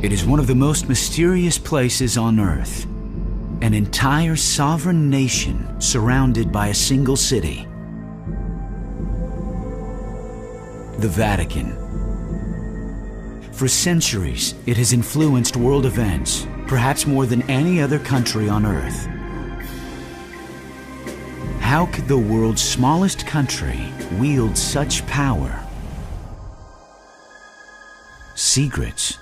It is one of the most mysterious places on Earth. An entire sovereign nation surrounded by a single city. The Vatican. For centuries, it has influenced world events, perhaps more than any other country on Earth. How could the world's smallest country wield such power? Secrets.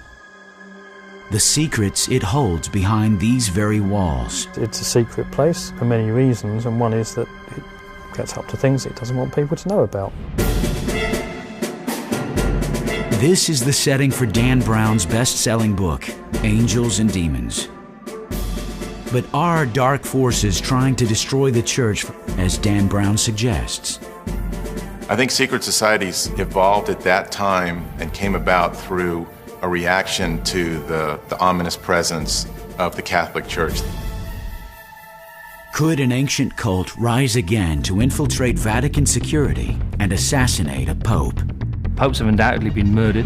The secrets it holds behind these very walls. It's a secret place for many reasons, and one is that it gets up to things it doesn't want people to know about. This is the setting for Dan Brown's best-selling book, Angels and Demons. But are dark forces trying to destroy the church, as Dan Brown suggests? I think secret societies evolved at that time and came about through a reaction to the ominous presence of the Catholic Church. Could an ancient cult rise again to infiltrate Vatican security and assassinate a pope? Popes have undoubtedly been murdered.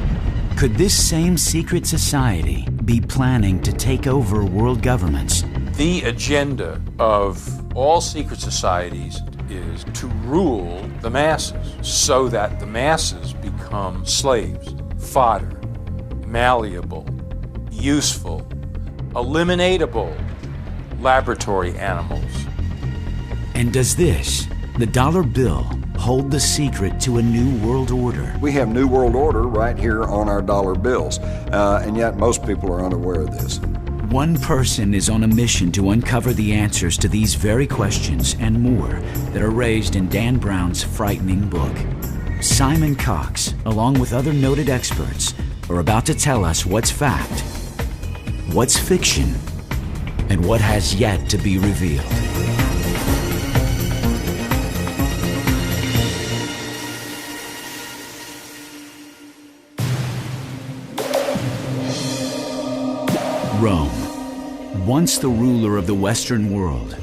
Could this same secret society be planning to take over world governments? The agenda of all secret societies is to rule the masses so that the masses become slaves, fodder, malleable, useful, eliminatable laboratory animals. And does this, the dollar bill, hold the secret to a new world order? We have New World Order right here on our dollar bills, and yet most people are unaware of this. One person is on a mission to uncover the answers to these very questions and more that are raised in Dan Brown's frightening book. Simon Cox, along with other noted experts, are about to tell us what's fact, what's fiction, and what has yet to be revealed. Rome, once the ruler of the Western world.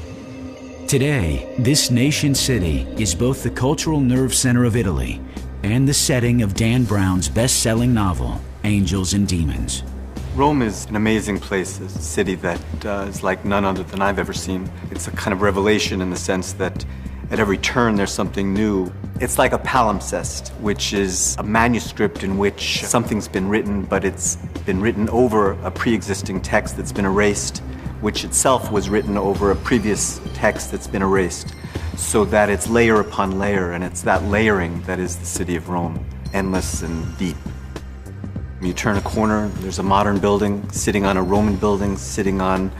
Today, this nation-city is both the cultural nerve center of Italy and the setting of Dan Brown's best-selling novel, Angels and Demons. Rome is an amazing place, a city that is like none other than I've ever seen. It's a kind of revelation in the sense that at every turn there's something new. It's like a palimpsest, which is a manuscript in which something's been written, but it's been written over a pre-existing text that's been erased, which itself was written over a previous text that's been erased, so that it's layer upon layer, and it's that layering that is the city of Rome, endless and deep. You turn a corner, there's a modern building sitting on a Roman building, sitting on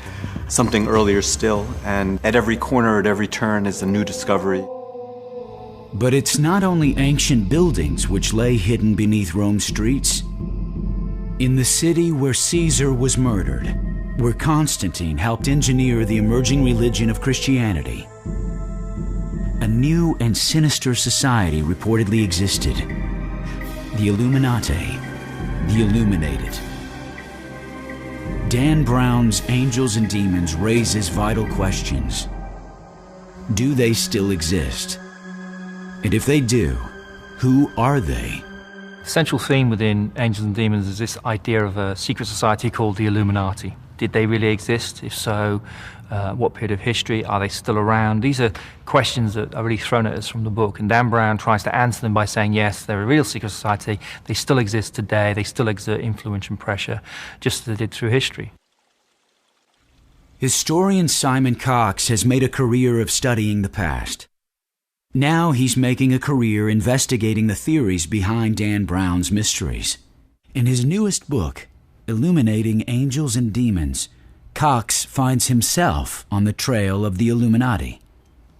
something earlier still, and at every corner, at every turn is a new discovery. But it's not only ancient buildings which lay hidden beneath Rome's streets. In the city where Caesar was murdered, where Constantine helped engineer the emerging religion of Christianity, a new and sinister society reportedly existed. The Illuminati, the Illuminated. Dan Brown's Angels and Demons raises vital questions. Do they still exist? And if they do, who are they? The central theme within Angels and Demons is this idea of a secret society called the Illuminati. Did they really exist? If so, what period of history? Are they still around? These are questions that are really thrown at us from the book, and Dan Brown tries to answer them by saying, yes, they're a real secret society, they still exist today, they still exert influence and pressure, just as they did through history. Historian Simon Cox has made a career of studying the past. Now he's making a career investigating the theories behind Dan Brown's mysteries. In his newest book, Illuminating Angels and Demons, Cox finds himself on the trail of the Illuminati,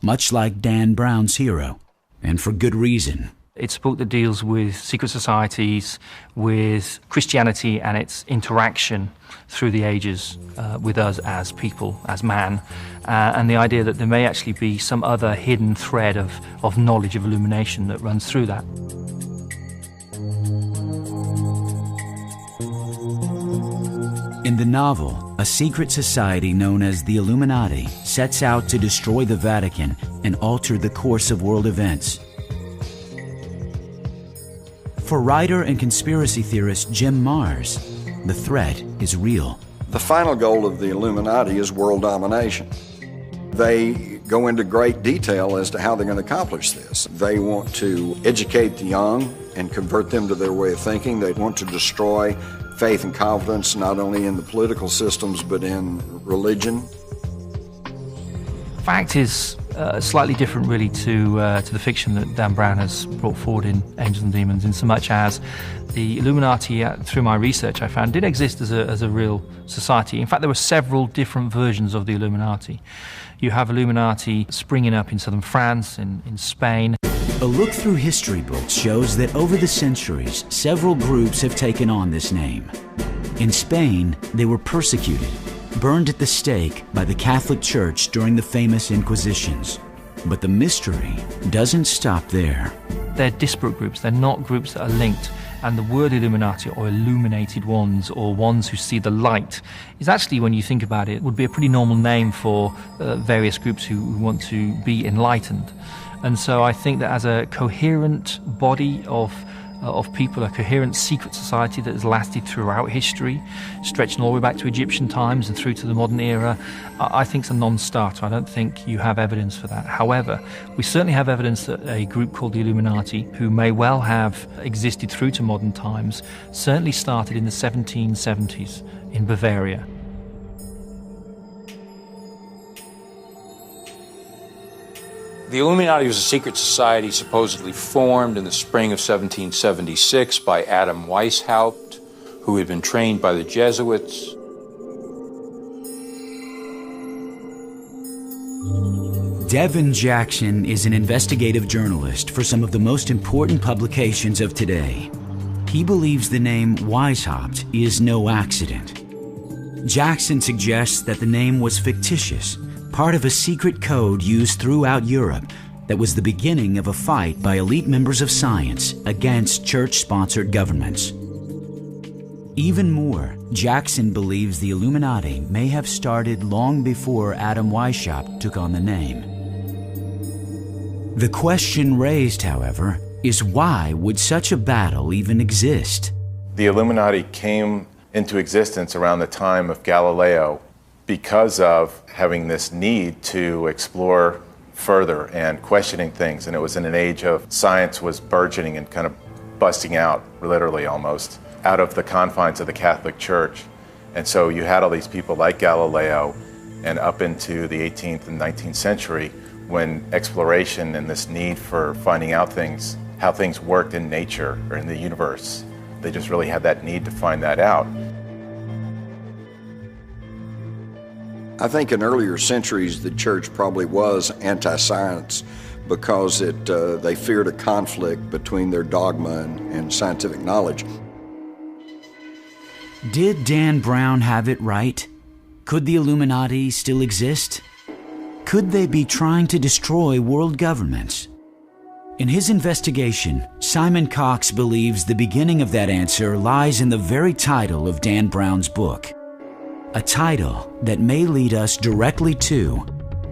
much like Dan Brown's hero, and for good reason. It's a book that deals with secret societies, with Christianity and its interaction through the ages with us as people, as man, and the idea that there may actually be some other hidden thread of knowledge, of illumination that runs through that. In the novel, a secret society known as the Illuminati sets out to destroy the Vatican and alter the course of world events. For writer and conspiracy theorist Jim Marrs, the threat is real. The final goal of the Illuminati is world domination. They go into great detail as to how they're going to accomplish this. They want to educate the young and convert them to their way of thinking. They want to destroy faith and confidence not only in the political systems but in religion. Fact is slightly different really to the fiction that Dan Brown has brought forward in Angels and Demons, in so much as the Illuminati, through my research I found, did exist as a real society. In fact, there were several different versions of the Illuminati. You have Illuminati springing up in southern France, in Spain. A look through history books shows that over the centuries, several groups have taken on this name. In Spain, they were persecuted, burned at the stake by the Catholic Church during the famous Inquisitions. But the mystery doesn't stop there. They're disparate groups, they're not groups that are linked. And the word Illuminati, or illuminated ones, or ones who see the light, is actually, when you think about it, would be a pretty normal name for various groups who want to be enlightened. And so I think that as a coherent body of people, a coherent secret society that has lasted throughout history, stretching all the way back to Egyptian times and through to the modern era, I think it's a non-starter. I don't think you have evidence for that. However, we certainly have evidence that a group called the Illuminati, who may well have existed through to modern times, certainly started in the 1770s in Bavaria. The Illuminati was a secret society supposedly formed in the spring of 1776 by Adam Weishaupt, who had been trained by the Jesuits. Devin Jackson is an investigative journalist for some of the most important publications of today. He believes the name Weishaupt is no accident. Jackson suggests that the name was fictitious, part of a secret code used throughout Europe that was the beginning of a fight by elite members of science against church-sponsored governments. Even more, Jackson believes the Illuminati may have started long before Adam Weishaupt took on the name. The question raised, however, is why would such a battle even exist? The Illuminati came into existence around the time of Galileo because of having this need to explore further and questioning things. And it was in an age of science was burgeoning and kind of busting out, literally almost, out of the confines of the Catholic Church. And so you had all these people like Galileo and up into the 18th and 19th century when exploration and this need for finding out things, how things worked in nature or in the universe, they just really had that need to find that out. I think in earlier centuries the church probably was anti-science because they feared a conflict between their dogma and scientific knowledge. Did Dan Brown have it right? Could the Illuminati still exist? Could they be trying to destroy world governments? In his investigation, Simon Cox believes the beginning of that answer lies in the very title of Dan Brown's book. A title that may lead us directly to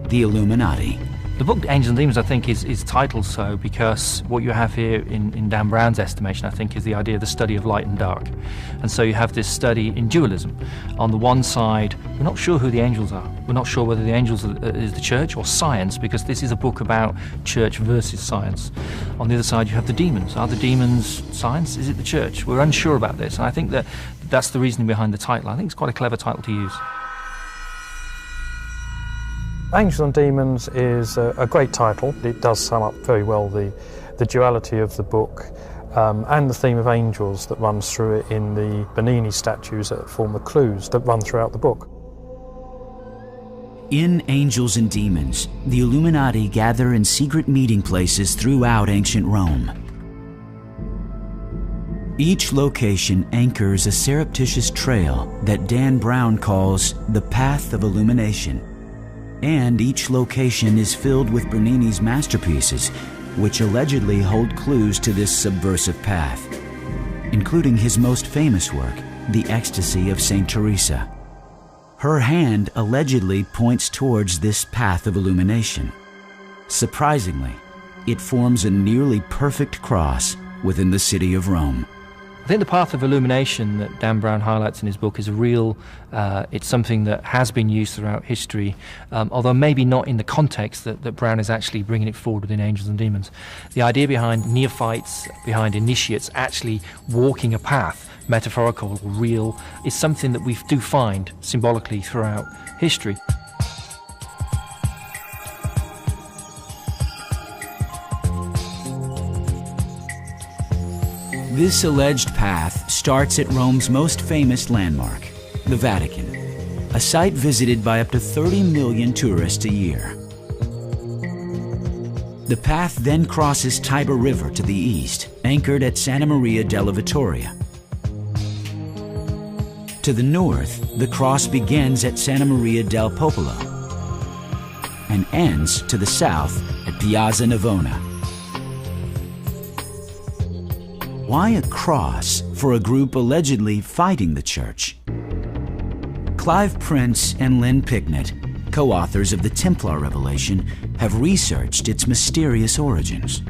the Illuminati. The book Angels and Demons, I think, is titled so because what you have here in Dan Brown's estimation, I think, is the idea of the study of light and dark. And so you have this study in dualism. On the one side, we're not sure who the angels are. We're not sure whether the angels is the church or science, because this is a book about church versus science. On the other side, you have the demons. Are the demons science? Is it the church? We're unsure about this. And I think that's the reasoning behind the title. I think it's quite a clever title to use. Angels and Demons is a great title. It does sum up very well the duality of the book and the theme of angels that runs through it in the Bernini statues that form the clues that run throughout the book. In Angels and Demons, the Illuminati gather in secret meeting places throughout ancient Rome. Each location anchors a surreptitious trail that Dan Brown calls the Path of Illumination. And each location is filled with Bernini's masterpieces, which allegedly hold clues to this subversive path, including his most famous work, The Ecstasy of St. Teresa. Her hand allegedly points towards this path of illumination. Surprisingly, it forms a nearly perfect cross within the city of Rome. I think the path of illumination that Dan Brown highlights in his book is a real, it's something that has been used throughout history, although maybe not in the context that Brown is actually bringing it forward within Angels and Demons. The idea behind neophytes, behind initiates actually walking a path, metaphorical or real, is something that we do find symbolically throughout history. This alleged path starts at Rome's most famous landmark, the Vatican, a site visited by up to 30 million tourists a year. The path then crosses Tiber River to the east, anchored at Santa Maria della Vittoria. To the north, the cross begins at Santa Maria del Popolo and ends to the south at Piazza Navona. Why a cross for a group allegedly fighting the church? Clive Prince and Lynn Picknett, co-authors of the Templar Revelation, have researched its mysterious origins.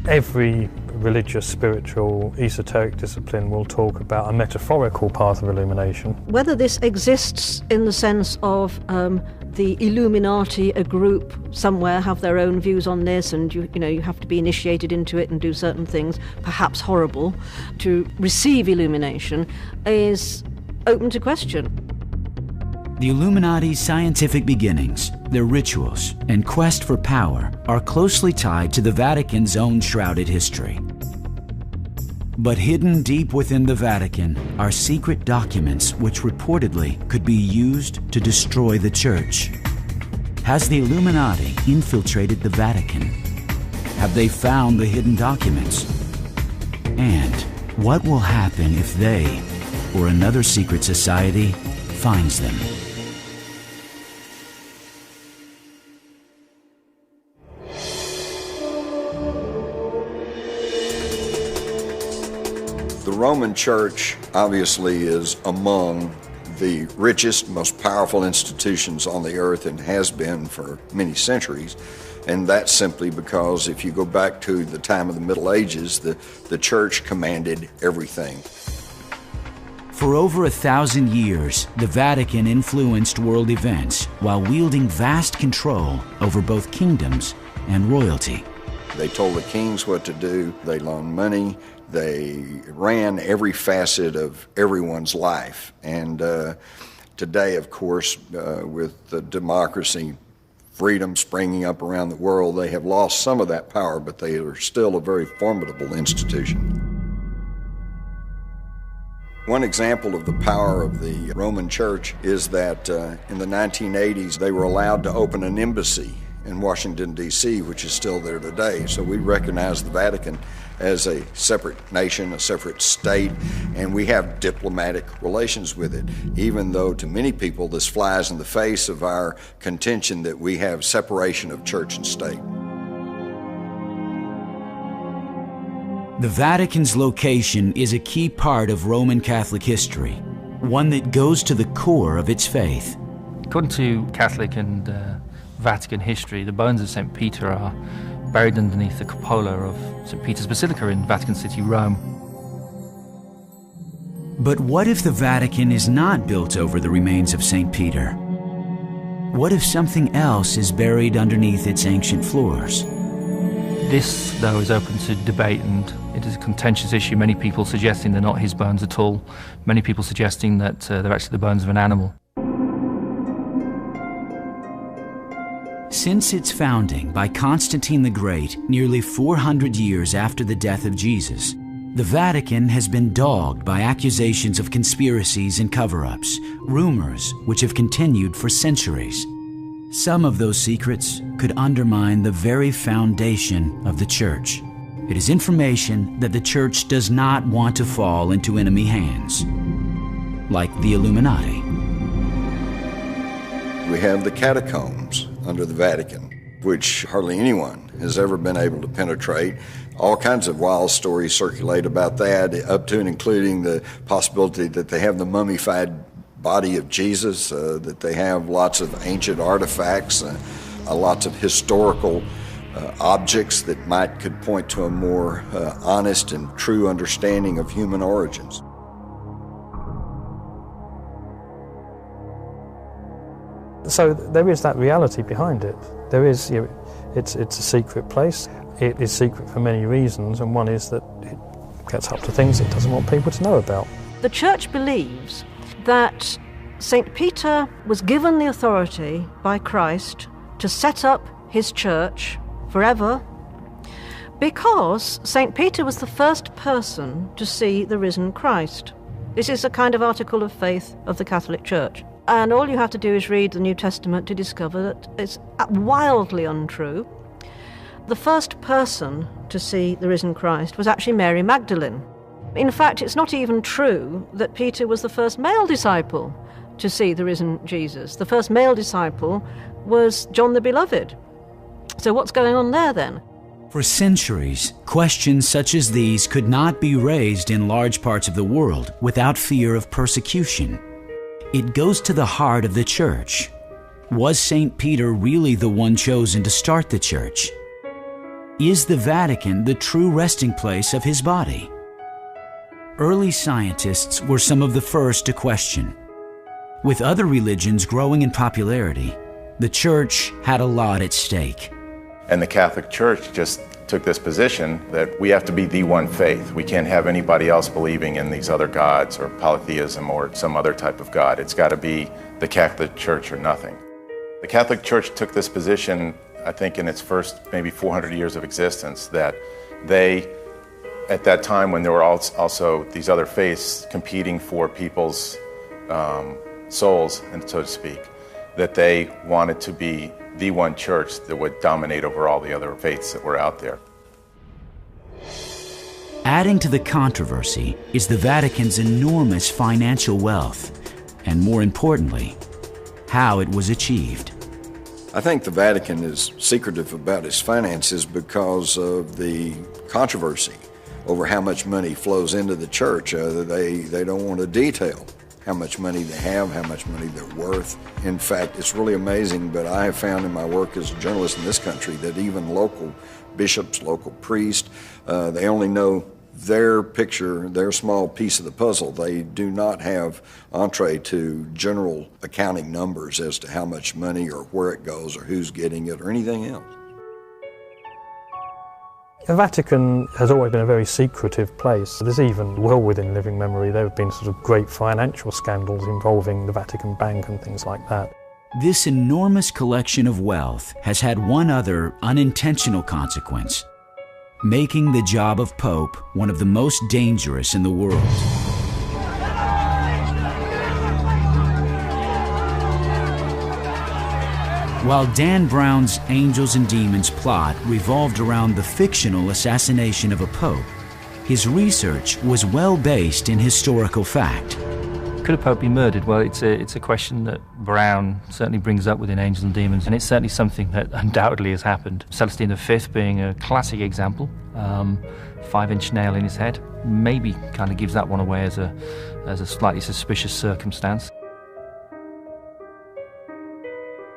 Every religious, spiritual, esoteric discipline will talk about a metaphorical path of illumination. Whether this exists in the sense of the Illuminati, a group somewhere, have their own views on this, and you have to be initiated into it and do certain things, perhaps horrible, to receive illumination, is open to question. The Illuminati's scientific beginnings, their rituals, and quest for power are closely tied to the Vatican's own shrouded history. But hidden deep within the Vatican are secret documents which reportedly could be used to destroy the Church. Has the Illuminati infiltrated the Vatican? Have they found the hidden documents? And what will happen if they, or another secret society, finds them? The Roman Church obviously is among the richest, most powerful institutions on the earth and has been for many centuries. And that's simply because if you go back to the time of the Middle Ages, the church commanded everything. For over 1,000 years, the Vatican influenced world events while wielding vast control over both kingdoms and royalty. They told the kings what to do, they loaned money, they ran every facet of everyone's life. And today, of course, with the democracy, freedom springing up around the world, they have lost some of that power, but they are still a very formidable institution. One example of the power of the Roman Church is that in the 1980s, they were allowed to open an embassy in Washington, D.C., which is still there today. So we recognize the Vatican as a separate nation, a separate state, and we have diplomatic relations with it, even though to many people this flies in the face of our contention that we have separation of church and state. The Vatican's location is a key part of Roman Catholic history, one that goes to the core of its faith. According to Catholic and Vatican history, the bones of St. Peter are buried underneath the cupola of St. Peter's Basilica in Vatican City, Rome. But what if the Vatican is not built over the remains of St. Peter? What if something else is buried underneath its ancient floors? This, though, is open to debate, and it is a contentious issue. Many people suggesting they're not his bones at all. Many people suggesting that they're actually the bones of an animal. Since its founding by Constantine the Great, nearly 400 years after the death of Jesus, the Vatican has been dogged by accusations of conspiracies and cover-ups, rumors which have continued for centuries. Some of those secrets could undermine the very foundation of the Church. It is information that the Church does not want to fall into enemy hands, like the Illuminati. We have the catacombs under the Vatican, which hardly anyone has ever been able to penetrate. All kinds of wild stories circulate about that, up to and including the possibility that they have the mummified body of Jesus, that they have lots of ancient artifacts, lots of historical objects that could point to a more honest and true understanding of human origins. So there is that reality behind it. There is, it's a secret place. It is secret for many reasons, and one is that it gets up to things it doesn't want people to know about. The Church believes that St. Peter was given the authority by Christ to set up his church forever because St. Peter was the first person to see the risen Christ. This is a kind of article of faith of the Catholic Church. And all you have to do is read the New Testament to discover that it's wildly untrue. The first person to see the risen Christ was actually Mary Magdalene. In fact, it's not even true that Peter was the first male disciple to see the risen Jesus. The first male disciple was John the Beloved. So what's going on there then? For centuries, questions such as these could not be raised in large parts of the world without fear of persecution. It goes to the heart of the Church. Was St. Peter really the one chosen to start the Church? Is the Vatican the true resting place of his body? Early scientists were some of the first to question. With other religions growing in popularity, the Church had a lot at stake. And the Catholic Church just took this position that we have to be the one faith. We can't have anybody else believing in these other gods or polytheism or some other type of God. It's got to be the Catholic Church or nothing. The Catholic Church took this position, I think, in its first maybe 400 years of existence, that they, at that time when there were also these other faiths competing for people's souls, and so to speak, that they wanted to be the one church that would dominate over all the other faiths that were out there. Adding to the controversy is the Vatican's enormous financial wealth, and more importantly, how it was achieved. I think the Vatican is secretive about its finances because of the controversy over how much money flows into the church. They don't want to detail how much money they have, how much money they're worth. In fact, it's really amazing, but I have found in my work as a journalist in this country that even local bishops, local priests, they only know their picture, their small piece of the puzzle. They do not have entree to general accounting numbers as to how much money or where it goes or who's getting it or anything else. The Vatican has always been a very secretive place. There's even, well within living memory, there have been sort of great financial scandals involving the Vatican Bank and things like that. This enormous collection of wealth has had one other unintentional consequence: making the job of Pope one of the most dangerous in the world. While Dan Brown's Angels and Demons plot revolved around the fictional assassination of a pope, his research was well based in historical fact. Could a pope be murdered? Well, it's a question that Brown certainly brings up within Angels and Demons, and it's certainly something that undoubtedly has happened. Celestine V being a classic example, 5-inch nail in his head, maybe kind of gives that one away as a slightly suspicious circumstance.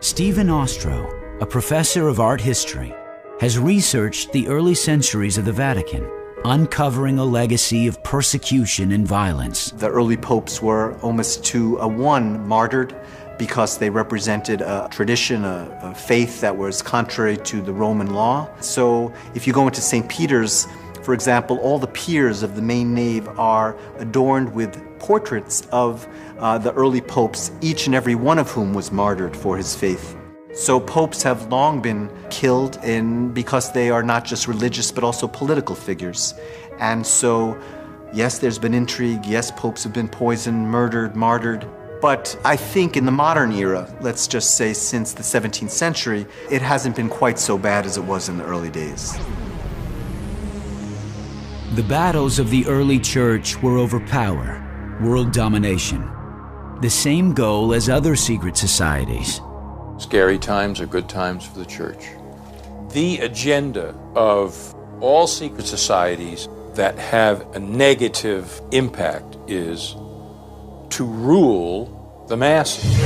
Stephen Ostro, a professor of art history, has researched the early centuries of the Vatican, uncovering a legacy of persecution and violence. The early popes were almost to a one martyred because they represented a tradition, a faith that was contrary to the Roman law. So if you go into St. Peter's, for example, all the piers of the main nave are adorned with portraits of the early popes, each and every one of whom was martyred for his faith. So popes have long been killed because they are not just religious but also political figures. And so, yes, there's been intrigue, yes, popes have been poisoned, murdered, martyred. But I think in the modern era, let's just say since the 17th century, it hasn't been quite so bad as it was in the early days. The battles of the early church were over power, world domination, the same goal as other secret societies. Scary times are good times for the church. The agenda of all secret societies that have a negative impact is to rule the masses.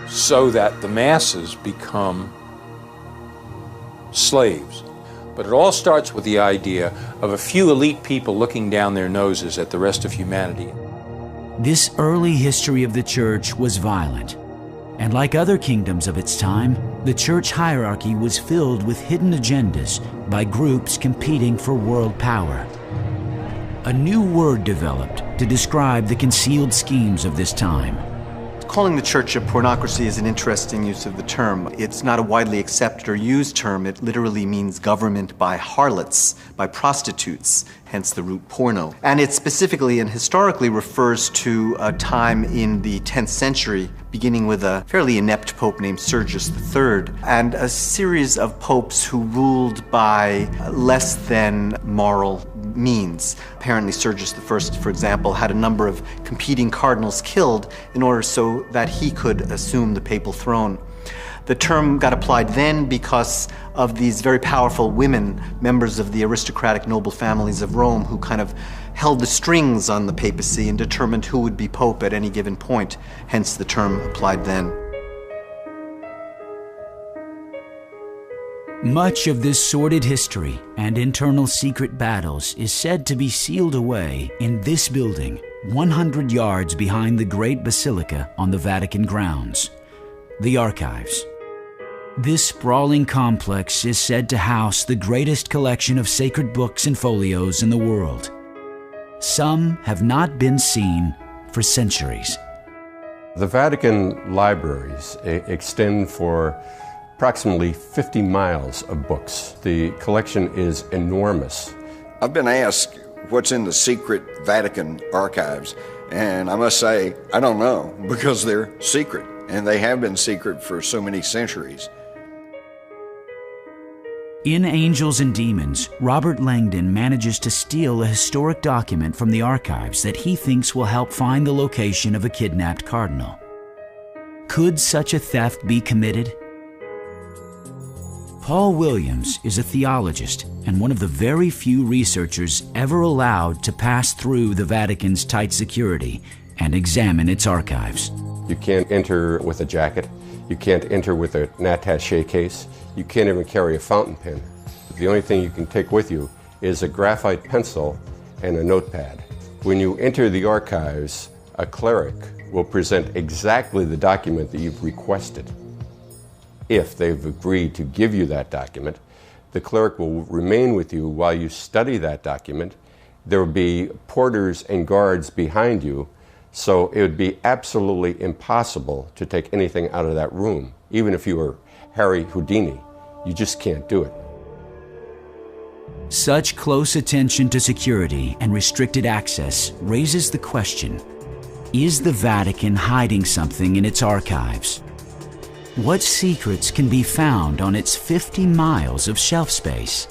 so that the masses become slaves. But it all starts with the idea of a few elite people looking down their noses at the rest of humanity. This early history of the church was violent, and like other kingdoms of its time, the church hierarchy was filled with hidden agendas by groups competing for world power. A new word developed to describe the concealed schemes of this time. Calling the church a pornocracy is an interesting use of the term. It's not a widely accepted or used term. It literally means government by harlots, by prostitutes, hence the root porno. And it specifically and historically refers to a time in the 10th century, beginning with a fairly inept pope named Sergius III, and a series of popes who ruled by less than moral means. Apparently Sergius I, for example, had a number of competing cardinals killed in order so that he could assume the papal throne. The term got applied then because of these very powerful women, members of the aristocratic noble families of Rome, who kind of held the strings on the papacy and determined who would be pope at any given point, hence the term applied then. Much of this sordid history and internal secret battles is said to be sealed away in this building, 100 yards behind the Great Basilica on the Vatican grounds, the Archives. This sprawling complex is said to house the greatest collection of sacred books and folios in the world. Some have not been seen for centuries. The Vatican libraries extend for approximately 50 miles of books. The collection is enormous. I've been asked what's in the secret Vatican archives, and I must say, I don't know, because they're secret, and they have been secret for so many centuries. In Angels and Demons, Robert Langdon manages to steal a historic document from the archives that he thinks will help find the location of a kidnapped cardinal. Could such a theft be committed? Paul Williams is a theologist and one of the very few researchers ever allowed to pass through the Vatican's tight security and examine its archives. You can't enter with a jacket. You can't enter with an attaché case. You can't even carry a fountain pen. The only thing you can take with you is a graphite pencil and a notepad. When you enter the archives, a cleric will present exactly the document that you've requested. If they've agreed to give you that document, the cleric will remain with you while you study that document. There will be porters and guards behind you, so it would be absolutely impossible to take anything out of that room. Even if you were Harry Houdini, you just can't do it. Such close attention to security and restricted access raises the question, is the Vatican hiding something in its archives? What secrets can be found on its 50 miles of shelf space?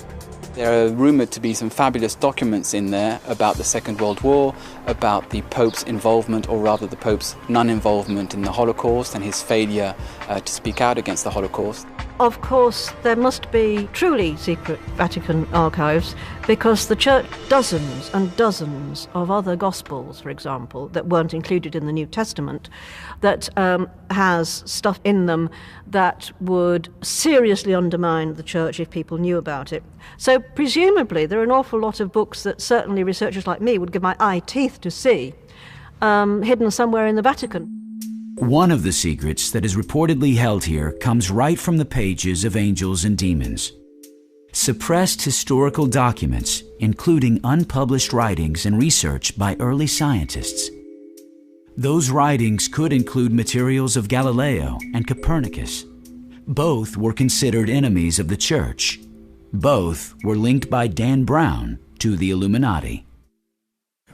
There are rumoured to be some fabulous documents in there about the Second World War, about the Pope's involvement, or rather the Pope's non-involvement in the Holocaust and his failure to speak out against the Holocaust. Of course, there must be truly secret Vatican archives because the Church dozens and dozens of other Gospels, for example, that weren't included in the New Testament, that has stuff in them that would seriously undermine the Church if people knew about it. So presumably there are an awful lot of books that certainly researchers like me would give my eye teeth to see, hidden somewhere in the Vatican. One of the secrets that is reportedly held here comes right from the pages of Angels and Demons. Suppressed historical documents, including unpublished writings and research by early scientists. Those writings could include materials of Galileo and Copernicus. Both were considered enemies of the Church. Both were linked by Dan Brown to the Illuminati.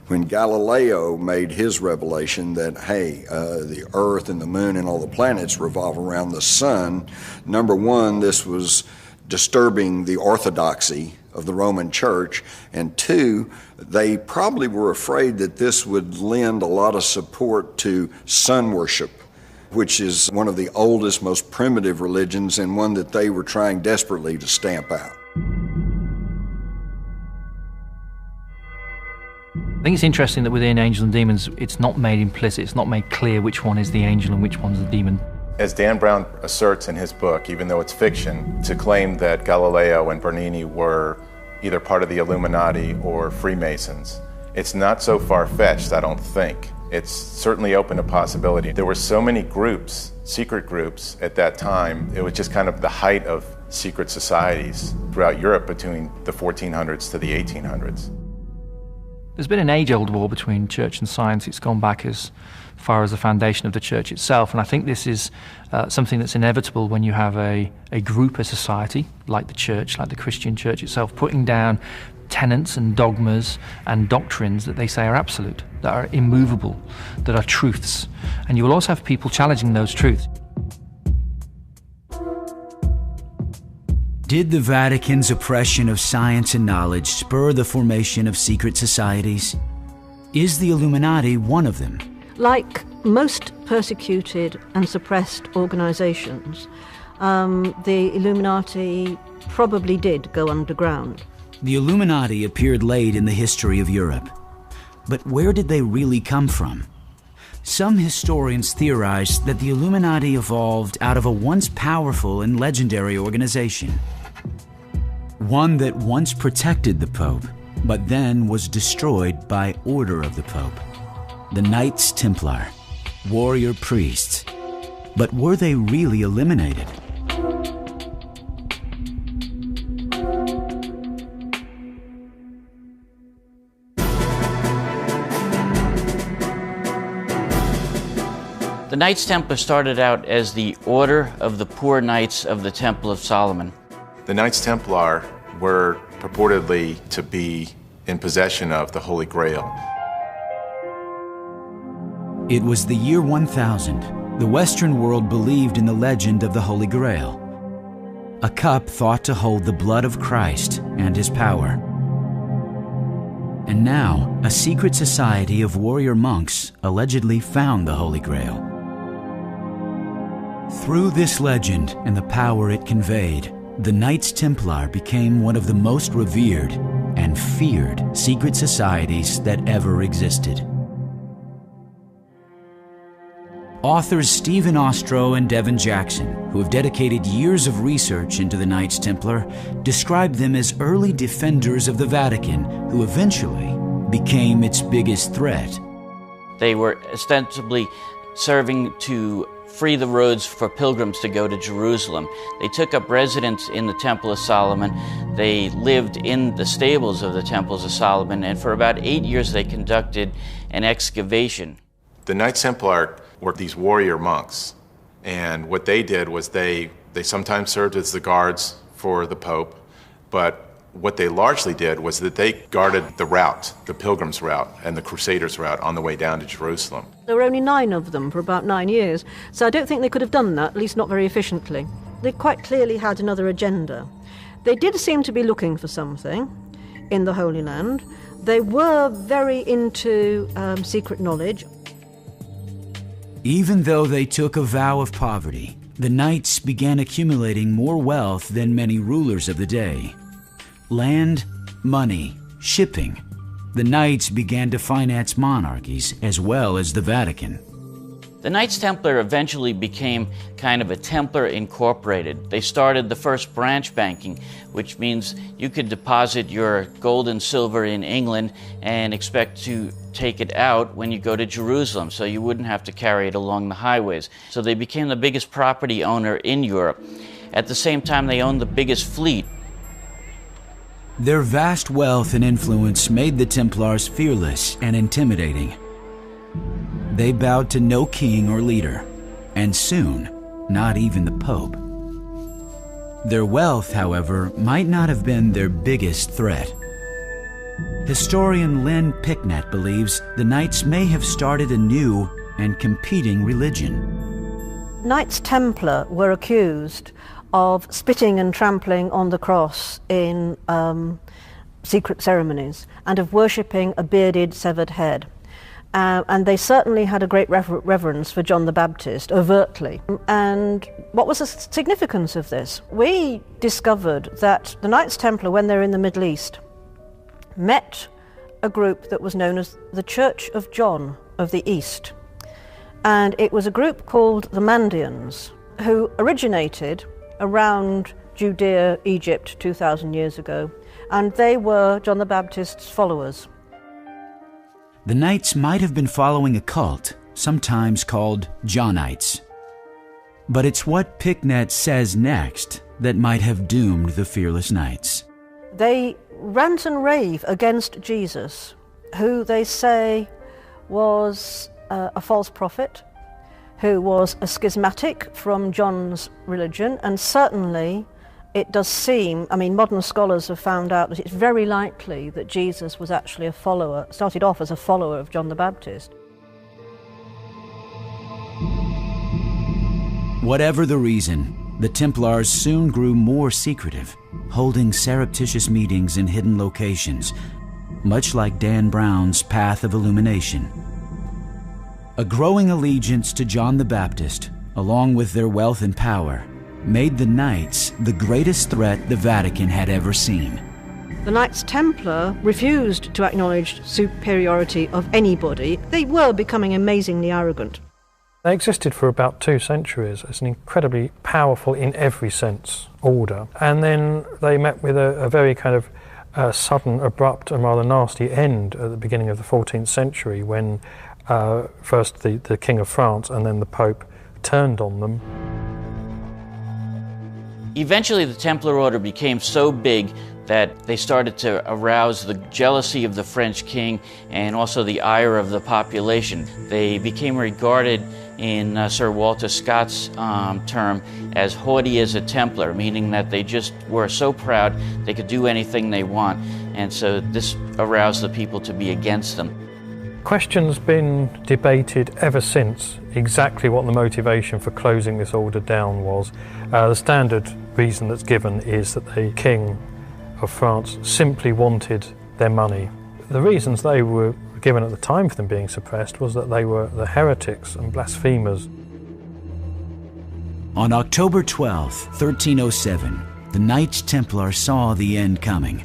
When Galileo made his revelation that, hey, the Earth and the Moon and all the planets revolve around the Sun, number one, this was disturbing the orthodoxy of the Roman Church, and two, they probably were afraid that this would lend a lot of support to sun worship, which is one of the oldest, most primitive religions and one that they were trying desperately to stamp out. I think it's interesting that within Angels and Demons, it's not made implicit, it's not made clear which one is the angel and which one's the demon. As Dan Brown asserts in his book, even though it's fiction, to claim that Galileo and Bernini were either part of the Illuminati or Freemasons, it's not so far-fetched, I don't think. It's certainly open to possibility. There were so many groups, secret groups at that time. It was just kind of the height of secret societies throughout Europe between the 1400s to the 1800s. There's been an age-old war between church and science. It's gone back as far as the foundation of the church itself, and I think this is something that's inevitable when you have a group, a society, like the church, like the Christian church itself, putting down tenets and dogmas and doctrines that they say are absolute, that are immovable, that are truths. And you will also have people challenging those truths. Did the Vatican's oppression of science and knowledge spur the formation of secret societies? Is the Illuminati one of them? Like most persecuted and suppressed organisations, the Illuminati probably did go underground. The Illuminati appeared late in the history of Europe. But where did they really come from? Some historians theorize that the Illuminati evolved out of a once powerful and legendary organization. One that once protected the Pope, but then was destroyed by order of the Pope. The Knights Templar, warrior priests. But were they really eliminated? The Knights Templar started out as the Order of the Poor Knights of the Temple of Solomon. The Knights Templar were purportedly to be in possession of the Holy Grail. It was the year 1000. The Western world believed in the legend of the Holy Grail, a cup thought to hold the blood of Christ and his power. And now, a secret society of warrior monks allegedly found the Holy Grail. Through this legend and the power it conveyed, the Knights Templar became one of the most revered and feared secret societies that ever existed. Authors Stephen Ostrow and Devin Jackson, who have dedicated years of research into the Knights Templar, describe them as early defenders of the Vatican who eventually became its biggest threat. They were ostensibly serving to free the roads for pilgrims to go to Jerusalem. They took up residence in the Temple of Solomon. They lived in the stables of the Temples of Solomon, and for about 8 years they conducted an excavation. The Knights Templar were these warrior monks, and what they did was they sometimes served as the guards for the Pope, but what they largely did was that they guarded the route, the pilgrims' route and the crusaders' route on the way down to Jerusalem. There were only 9 of them for about 9 years, so I don't think they could have done that, at least not very efficiently. They quite clearly had another agenda. They did seem to be looking for something in the Holy Land. They were very into secret knowledge. Even though they took a vow of poverty, the knights began accumulating more wealth than many rulers of the day. Land, money, shipping. The knights began to finance monarchies as well as the Vatican. The Knights Templar eventually became kind of a Templar Incorporated. They started the first branch banking, which means you could deposit your gold and silver in England and expect to take it out when you go to Jerusalem, so you wouldn't have to carry it along the highways. So they became the biggest property owner in Europe. At the same time, they owned the biggest fleet. Their vast wealth and influence made the Templars fearless and intimidating. They bowed to no king or leader, and soon, not even the Pope. Their wealth, however, might not have been their biggest threat. Historian Lynn Picknett believes the Knights may have started a new and competing religion. Knights Templar were accused of spitting and trampling on the cross in secret ceremonies and of worshipping a bearded, severed head. And they certainly had a great reverence for John the Baptist, overtly. And what was the significance of this? We discovered that the Knights Templar, when they were in the Middle East, met a group that was known as the Church of John of the East. And it was a group called the Mandeans, who originated around Judea, Egypt, 2,000 years ago. And they were John the Baptist's followers. The Knights might have been following a cult, sometimes called Johnites. But it's what Picknett says next that might have doomed the fearless Knights. They rant and rave against Jesus, who they say was a false prophet, who was a schismatic from John's religion, and certainly it does seem, I mean, modern scholars have found out that it's very likely that Jesus was actually a follower, started off as a follower of John the Baptist. Whatever the reason, the Templars soon grew more secretive, holding surreptitious meetings in hidden locations, much like Dan Brown's path of illumination. A growing allegiance to John the Baptist, along with their wealth and power, made the Knights the greatest threat the Vatican had ever seen. The Knights Templar refused to acknowledge superiority of anybody. They were becoming amazingly arrogant. They existed for about 2 centuries as an incredibly powerful, in every sense, order. And then they met with a very kind of sudden, abrupt and rather nasty end at the beginning of the 14th century when first the King of France and then the Pope turned on them. Eventually the Templar Order became so big that they started to arouse the jealousy of the French king and also the ire of the population. They became regarded in Sir Walter Scott's term as haughty as a Templar, meaning that they just were so proud they could do anything they want, and so this aroused the people to be against them. Question's been debated ever since exactly what the motivation for closing this order down was. The standard reason that's given is that the King of France simply wanted their money. The reasons they were given at the time for them being suppressed was that they were the heretics and blasphemers. On October 12, 1307, the Knights Templar saw the end coming.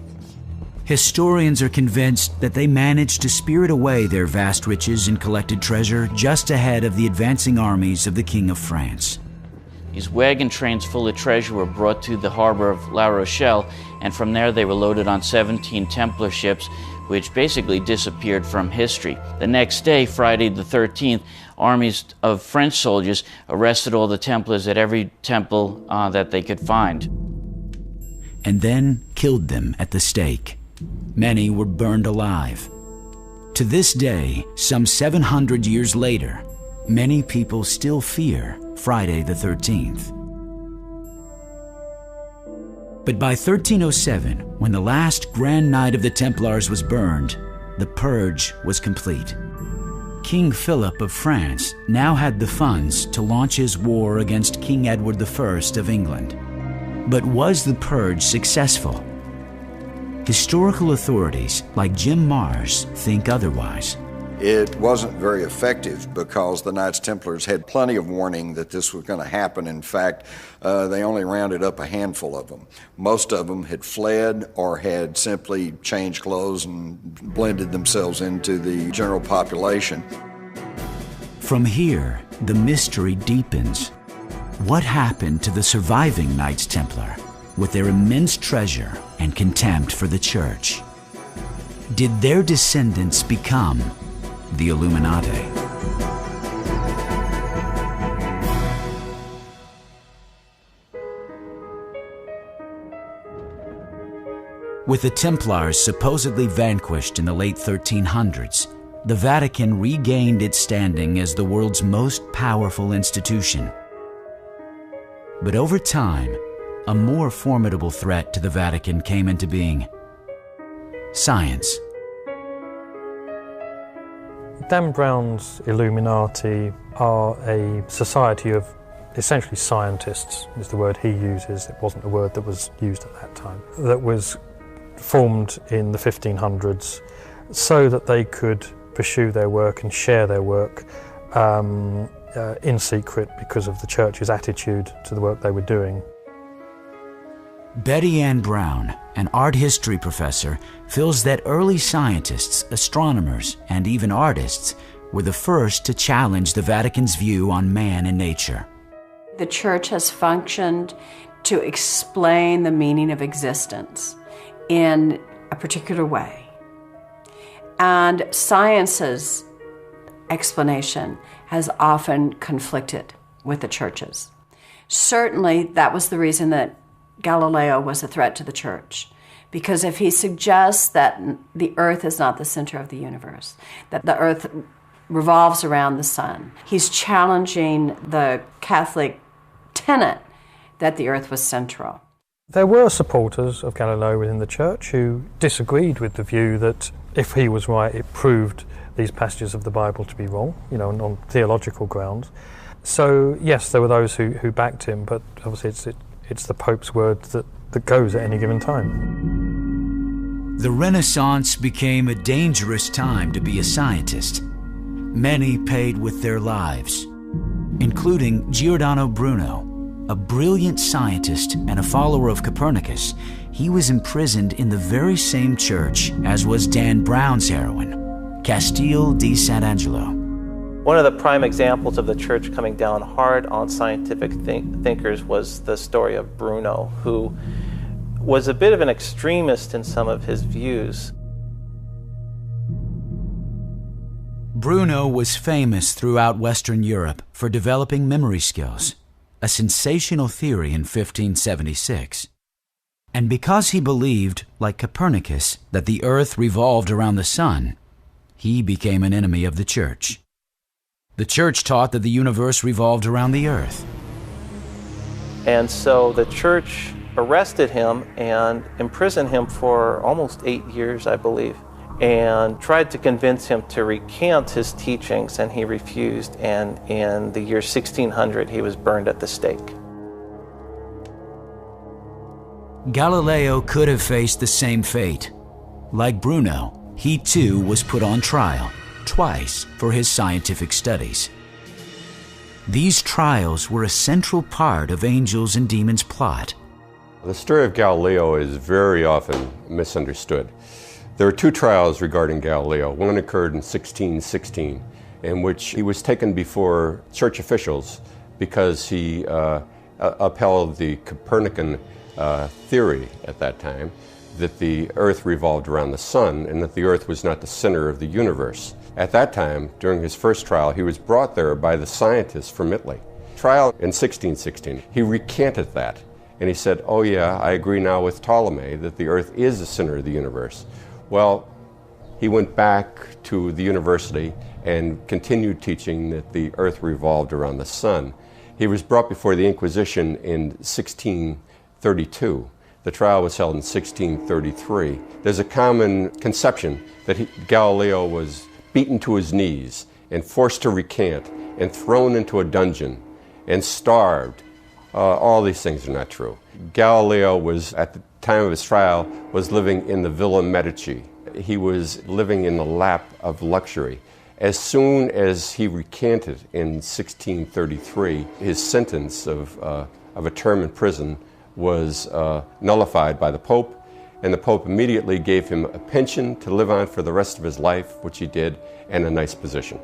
Historians are convinced that they managed to spirit away their vast riches and collected treasure just ahead of the advancing armies of the King of France. These wagon trains full of treasure were brought to the harbor of La Rochelle, and from there they were loaded on 17 Templar ships, which basically disappeared from history. The next day, Friday the 13th, armies of French soldiers arrested all the Templars at every temple that they could find. And then killed them at the stake. Many were burned alive. To this day, some 700 years later, many people still fear Friday the 13th. But by 1307, when the last Grand Knight of the Templars was burned, the purge was complete. King Philip of France now had the funds to launch his war against King Edward I of England. But was the purge successful? Historical authorities like Jim Marrs think otherwise. It wasn't very effective because the Knights Templars had plenty of warning that this was going to happen. In fact, they only rounded up a handful of them. Most of them had fled or had simply changed clothes and blended themselves into the general population. From here, the mystery deepens. What happened to the surviving Knights Templar with their immense treasure and contempt for the Church? Did their descendants become the Illuminati? With the Templars supposedly vanquished in the late 1300s, the Vatican regained its standing as the world's most powerful institution. But over time, a more formidable threat to the Vatican came into being: science. Dan Brown's Illuminati are a society of essentially scientists, is the word he uses. It wasn't a word that was used at that time. That was formed in the 1500s so that they could pursue their work and share their work in secret because of the Church's attitude to the work they were doing. Betty Ann Brown, an art history professor, feels that early scientists, astronomers, and even artists were the first to challenge the Vatican's view on man and nature. The Church has functioned to explain the meaning of existence in a particular way. And science's explanation has often conflicted with the Church's. Certainly, that was the reason that Galileo was a threat to the Church. Because if he suggests that the Earth is not the center of the universe, that the Earth revolves around the sun, he's challenging the Catholic tenet that the Earth was central. There were supporters of Galileo within the Church who disagreed with the view that if he was right, it proved these passages of the Bible to be wrong, on theological grounds. So yes, there were those who backed him, but obviously it's the Pope's word that goes at any given time. The Renaissance became a dangerous time to be a scientist. Many paid with their lives, including Giordano Bruno, a brilliant scientist and a follower of Copernicus. He was imprisoned in the very same church as was Dan Brown's heroine, Castile di Sant'Angelo. One of the prime examples of the Church coming down hard on scientific thinkers was the story of Bruno, who was a bit of an extremist in some of his views. Bruno was famous throughout Western Europe for developing memory skills, a sensational theory in 1576. And because he believed, like Copernicus, that the Earth revolved around the sun, he became an enemy of the Church. The Church taught that the universe revolved around the Earth. And so the Church arrested him and imprisoned him for almost 8 years, I believe, and tried to convince him to recant his teachings, and he refused, and in the year 1600 he was burned at the stake. Galileo could have faced the same fate. Like Bruno, he too was put on trial, twice, for his scientific studies. These trials were a central part of Angels and Demons' plot. The story of Galileo is very often misunderstood. There are two trials regarding Galileo. One occurred in 1616, in which he was taken before church officials because he upheld the Copernican theory at that time, that the Earth revolved around the sun and that the Earth was not the center of the universe. At that time, during his first trial, he was brought there by the scientists from Italy. Trial in 1616, he recanted that, and he said, oh yeah, I agree now with Ptolemy that the Earth is the center of the universe. Well, he went back to the university and continued teaching that the Earth revolved around the sun. He was brought before the Inquisition in 1632. The trial was held in 1633. There's a common conception that Galileo was beaten to his knees and forced to recant and thrown into a dungeon and starved. All these things are not true. Galileo was, at the time of his trial, was living in the Villa Medici. He was living in the lap of luxury. As soon as he recanted in 1633, his sentence of a term in prison was nullified by the Pope, and the Pope immediately gave him a pension to live on for the rest of his life, which he did, and a nice position.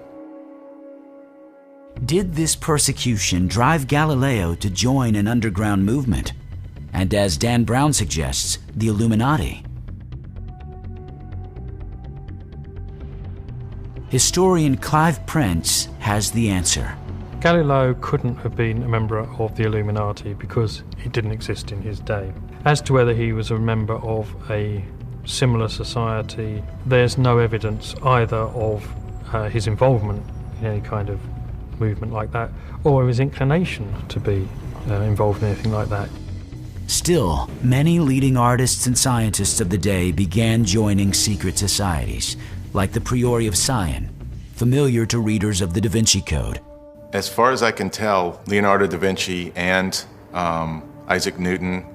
Did this persecution drive Galileo to join an underground movement? And as Dan Brown suggests, the Illuminati? Historian Clive Prince has the answer. Galileo couldn't have been a member of the Illuminati because it didn't exist in his day. As to whether he was a member of a similar society, there's no evidence either of his involvement in any kind of movement like that, or his inclination to be involved in anything like that. Still, many leading artists and scientists of the day began joining secret societies, like the Priori of Sion, familiar to readers of the Da Vinci Code. As far as I can tell, Leonardo da Vinci and Isaac Newton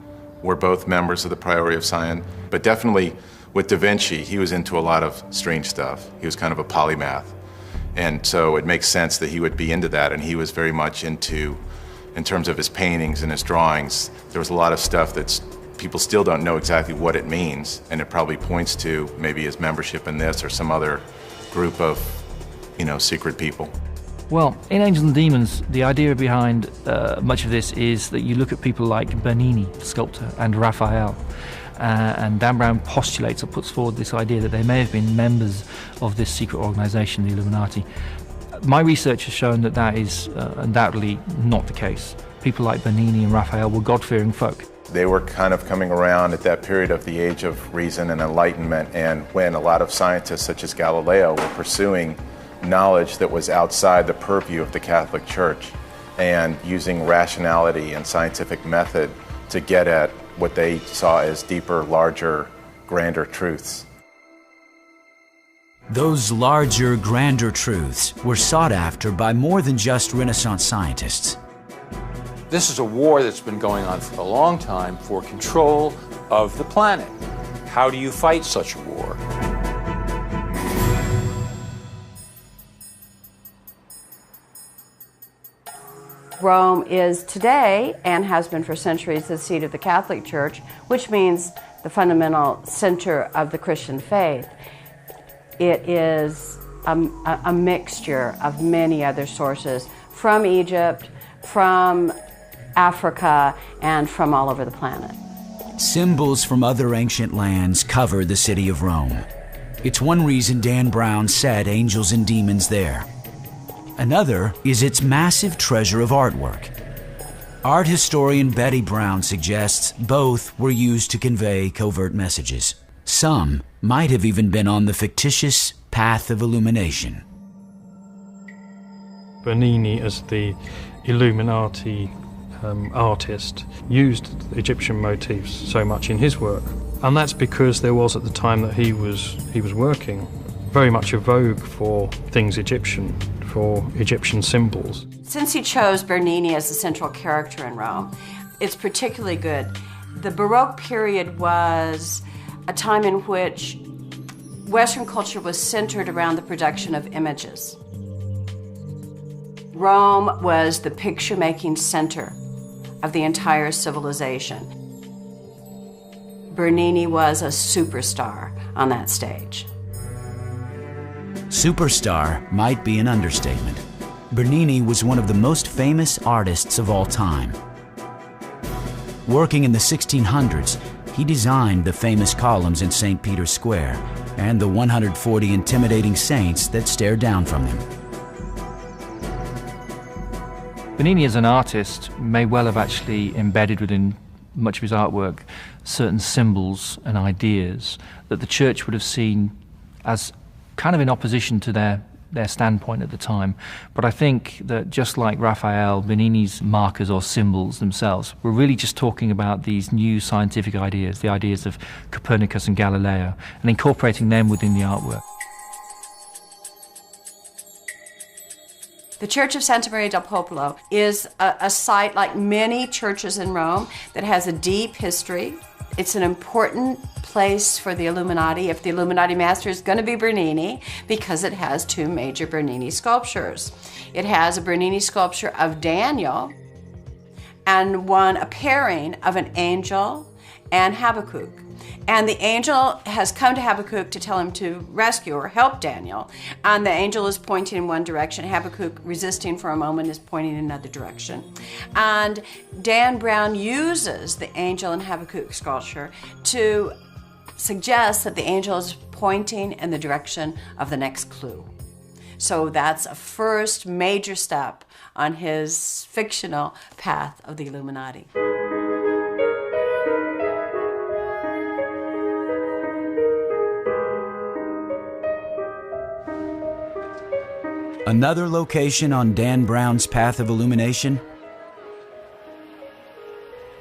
were both members of the Priori of Sion, but definitely with da Vinci, he was into a lot of strange stuff. He was kind of a polymath. And so it makes sense that he would be into that, and he was very much into, in terms of his paintings and his drawings, there was a lot of stuff that people still don't know exactly what it means, and it probably points to maybe his membership in this or some other group of, secret people. Well, in Angels and Demons, the idea behind much of this is that you look at people like Bernini, the sculptor, and Raphael. And Dan Brown postulates or puts forward this idea that they may have been members of this secret organization, the Illuminati. My research has shown that that is undoubtedly not the case. People like Bernini and Raphael were God-fearing folk. They were kind of coming around at that period of the age of reason and enlightenment, and when a lot of scientists such as Galileo were pursuing knowledge that was outside the purview of the Catholic Church and using rationality and scientific method to get at what they saw as deeper, larger, grander truths. Those larger, grander truths were sought after by more than just Renaissance scientists. This is a war that's been going on for a long time for control of the planet. How do you fight such a war? Rome is today, and has been for centuries, the seat of the Catholic Church, which means the fundamental center of the Christian faith. It is a mixture of many other sources from Egypt, from Africa, and from all over the planet. Symbols from other ancient lands cover the city of Rome. It's one reason Dan Brown set Angels and Demons there. Another is its massive treasure of artwork. Art historian Betty Brown suggests both were used to convey covert messages. Some might have even been on the fictitious path of illumination. Bernini, as the Illuminati artist, used Egyptian motifs so much in his work. And that's because there was, at the time that he was working, very much a vogue for things Egyptian, for Egyptian symbols. Since he chose Bernini as the central character in Rome, it's particularly good. The Baroque period was a time in which Western culture was centered around the production of images. Rome was the picture-making center of the entire civilization. Bernini was a superstar on that stage. Superstar might be an understatement. Bernini was one of the most famous artists of all time. Working in the 1600s, he designed the famous columns in St. Peter's Square and the 140 intimidating saints that stare down from him. Bernini as an artist may well have actually embedded within much of his artwork certain symbols and ideas that the church would have seen as kind of in opposition to their standpoint at the time. But I think that just like Raphael, Bernini's markers or symbols themselves were really just talking about these new scientific ideas, the ideas of Copernicus and Galileo, and incorporating them within the artwork. The Church of Santa Maria del Popolo is a site, like many churches in Rome, that has a deep history. It's an important place for the Illuminati, if the Illuminati master is going to be Bernini, because it has two major Bernini sculptures. It has a Bernini sculpture of Daniel and one a pairing of an angel and Habakkuk. And the angel has come to Habakkuk to tell him to rescue or help Daniel. And the angel is pointing in one direction. Habakkuk, resisting for a moment, is pointing in another direction. And Dan Brown uses the angel and Habakkuk sculpture to suggest that the angel is pointing in the direction of the next clue. So that's a first major step on his fictional path of the Illuminati. Another location on Dan Brown's path of illumination?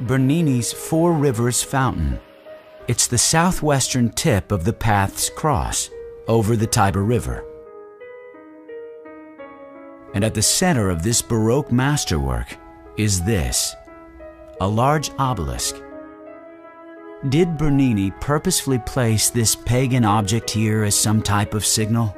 Bernini's Four Rivers Fountain. It's the southwestern tip of the path's cross over the Tiber River. And at the center of this Baroque masterwork is this, a large obelisk. Did Bernini purposefully place this pagan object here as some type of signal?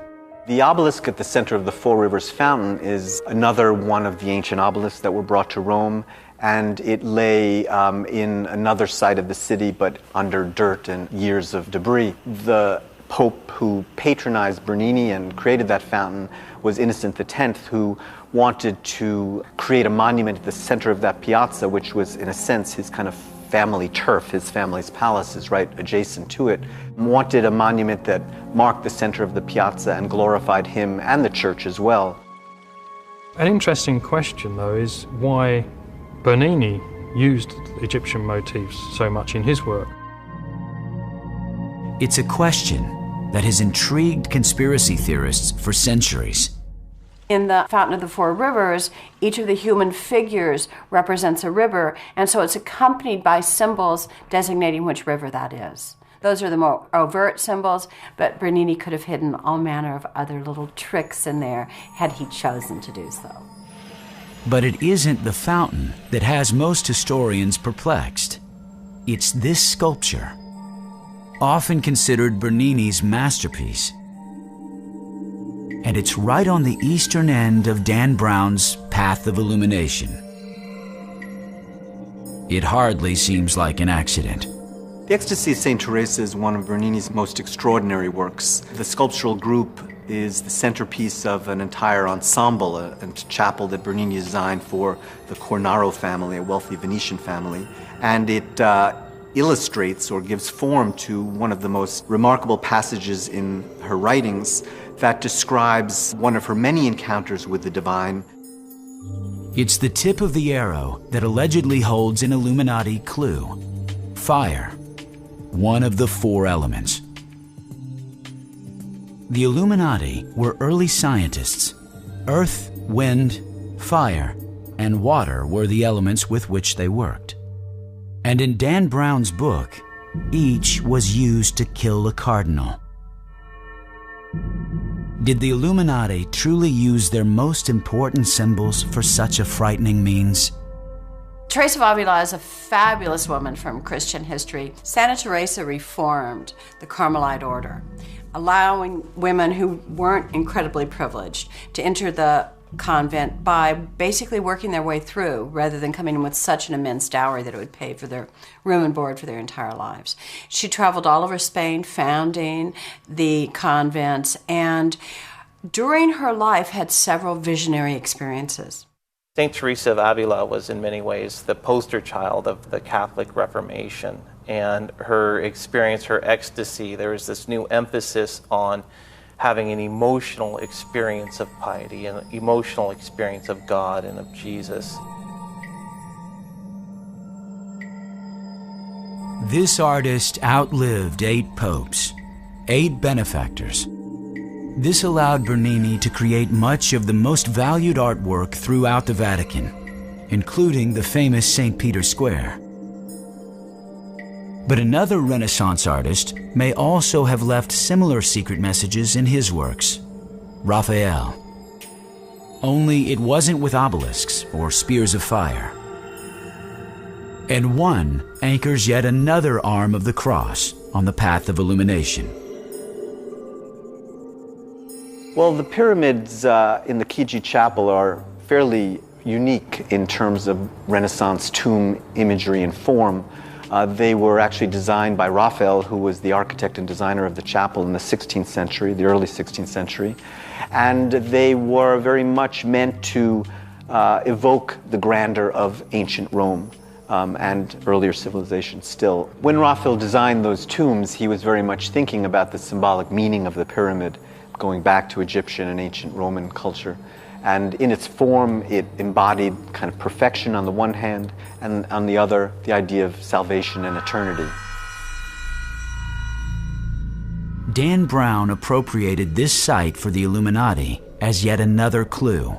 The obelisk at the center of the Four Rivers Fountain is another one of the ancient obelisks that were brought to Rome, and it lay in another side of the city, but under dirt and years of debris. The pope who patronized Bernini and created that fountain was Innocent X, who wanted to create a monument at the center of that piazza, which was, in a sense, his kind of family turf. His family's palace is right adjacent to it. Wanted a monument that marked the center of the piazza and glorified him and the church as well. An interesting question, though, is why Bernini used Egyptian motifs so much in his work. It's a question that has intrigued conspiracy theorists for centuries. In the Fountain of the Four Rivers, each of the human figures represents a river, and so it's accompanied by symbols designating which river that is. Those are the more overt symbols, but Bernini could have hidden all manner of other little tricks in there had he chosen to do so. But it isn't the fountain that has most historians perplexed. It's this sculpture, often considered Bernini's masterpiece. And it's right on the eastern end of Dan Brown's Path of Illumination. It hardly seems like an accident. The Ecstasy of St. Teresa is one of Bernini's most extraordinary works. The sculptural group is the centerpiece of an entire ensemble, a chapel that Bernini designed for the Cornaro family, a wealthy Venetian family. And it illustrates or gives form to one of the most remarkable passages in her writings that describes one of her many encounters with the divine. It's the tip of the arrow that allegedly holds an Illuminati clue: fire, one of the four elements. The Illuminati were early scientists. Earth, wind, fire, and water were the elements with which they worked. And in Dan Brown's book, each was used to kill a cardinal. Did the Illuminati truly use their most important symbols for such a frightening means? Teresa of Avila is a fabulous woman from Christian history. Santa Teresa reformed the Carmelite order, allowing women who weren't incredibly privileged to enter the convent by basically working their way through rather than coming in with such an immense dowry that it would pay for their room and board for their entire lives. She traveled all over Spain founding the convents, and during her life had several visionary experiences. St. Teresa of Avila was in many ways the poster child of the Catholic Reformation, and her experience, her ecstasy, there was this new emphasis on having an emotional experience of piety, an emotional experience of God and of Jesus. This artist outlived 8 popes, 8 benefactors. This allowed Bernini to create much of the most valued artwork throughout the Vatican, including the famous St. Peter's Square. But another Renaissance artist may also have left similar secret messages in his works: Raphael. Only it wasn't with obelisks or spears of fire. And one anchors yet another arm of the cross on the path of illumination. Well, the pyramids in the Chigi Chapel are fairly unique in terms of Renaissance tomb imagery and form. They were actually designed by Raphael, who was the architect and designer of the chapel in the 16th century, the early 16th century. And they were very much meant to evoke the grandeur of ancient Rome and earlier civilizations still. When Raphael designed those tombs, he was very much thinking about the symbolic meaning of the pyramid, going back to Egyptian and ancient Roman culture. And in its form, it embodied kind of perfection on the one hand, and on the other, the idea of salvation and eternity. Dan Brown appropriated this site for the Illuminati as yet another clue: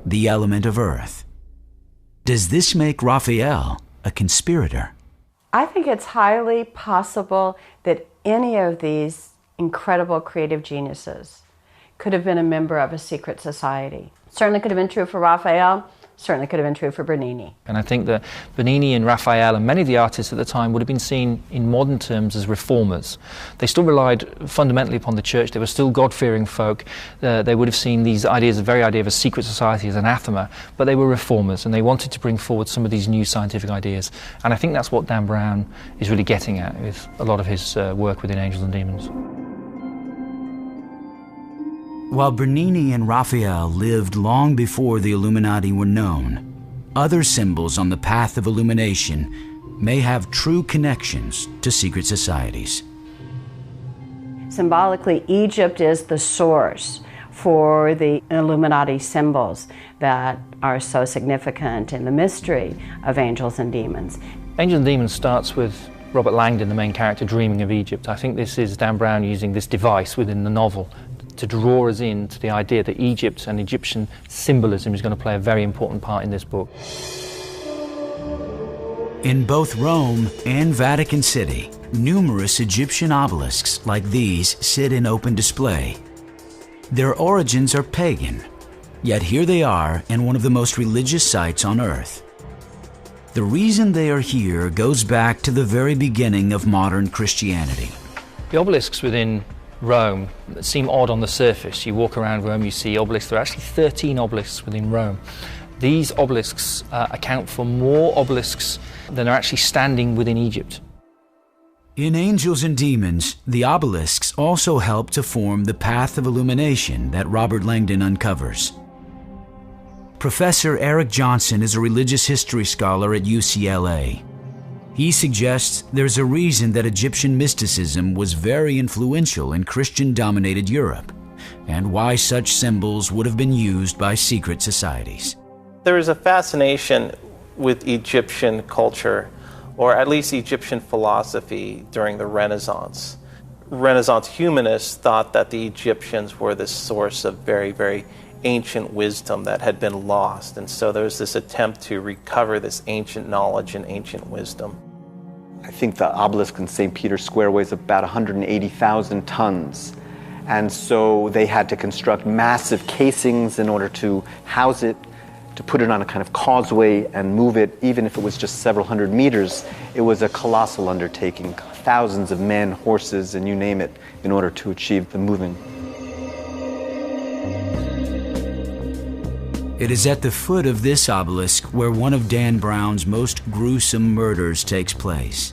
the element of earth. Does this make Raphael a conspirator? I think it's highly possible that any of these incredible creative geniuses could have been a member of a secret society. Certainly could have been true for Raphael, certainly could have been true for Bernini. And I think that Bernini and Raphael and many of the artists at the time would have been seen in modern terms as reformers. They still relied fundamentally upon the church. They were still God-fearing folk. They would have seen these ideas, the very idea of a secret society, as anathema, but they were reformers and they wanted to bring forward some of these new scientific ideas. And I think that's what Dan Brown is really getting at with a lot of his work within Angels and Demons. While Bernini and Raphael lived long before the Illuminati were known, other symbols on the path of illumination may have true connections to secret societies. Symbolically, Egypt is the source for the Illuminati symbols that are so significant in the mystery of Angels and Demons. Angels and Demons starts with Robert Langdon, the main character, dreaming of Egypt. I think this is Dan Brown using this device within the novel to draw us into the idea that Egypt and Egyptian symbolism is going to play a very important part in this book. In both Rome and Vatican City, numerous Egyptian obelisks like these sit in open display. Their origins are pagan, yet here they are in one of the most religious sites on earth. The reason they are here goes back to the very beginning of modern Christianity. The obelisks within Rome seem odd on the surface. You walk around Rome, you see obelisks. There are actually 13 obelisks within Rome. These obelisks account for more obelisks than are actually standing within Egypt. In Angels and Demons, the obelisks also help to form the path of illumination that Robert Langdon uncovers. Professor Eric Johnson is a religious history scholar at UCLA. He suggests there's a reason that Egyptian mysticism was very influential in Christian-dominated Europe, and why such symbols would have been used by secret societies. There is a fascination with Egyptian culture, or at least Egyptian philosophy, during the Renaissance. Renaissance humanists thought that the Egyptians were the source of very, very ancient wisdom that had been lost, and so there was this attempt to recover this ancient knowledge and ancient wisdom. I think the obelisk in St. Peter's Square weighs about 180,000 tons, and so they had to construct massive casings in order to house it, to put it on a kind of causeway and move it, even if it was just several hundred meters. It was a colossal undertaking, thousands of men, horses, and you name it, in order to achieve the moving. It is at the foot of this obelisk where one of Dan Brown's most gruesome murders takes place.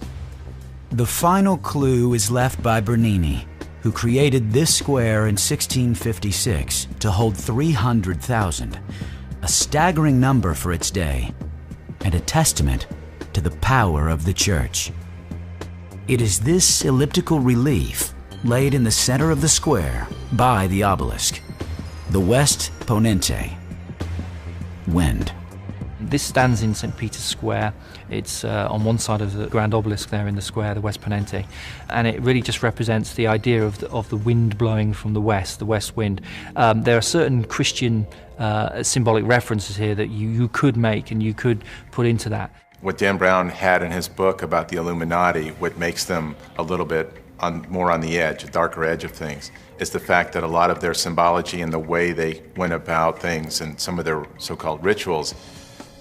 The final clue is left by Bernini, who created this square in 1656 to hold 300,000, a staggering number for its day, and a testament to the power of the church. It is this elliptical relief laid in the center of the square by the obelisk, the West Ponente, wind. This stands in St. Peter's Square. It's on one side of the grand obelisk there in the square, the West Ponente, and it really just represents the idea of the wind blowing from the west wind. There are certain Christian symbolic references here that you could make and you could put into that. What Dan Brown had in his book about the Illuminati, what makes them a little bit more on the edge, a darker edge of things, is the fact that a lot of their symbology and the way they went about things and some of their so-called rituals,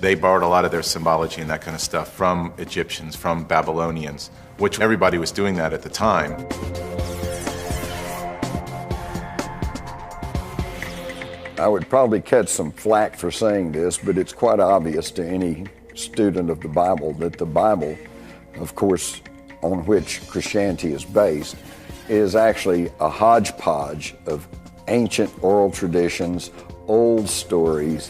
they borrowed a lot of their symbology and that kind of stuff from Egyptians, from Babylonians, which everybody was doing that at the time. I would probably catch some flack for saying this, but it's quite obvious to any student of the Bible that the Bible, of course, on which Christianity is based, is actually a hodgepodge of ancient oral traditions, old stories.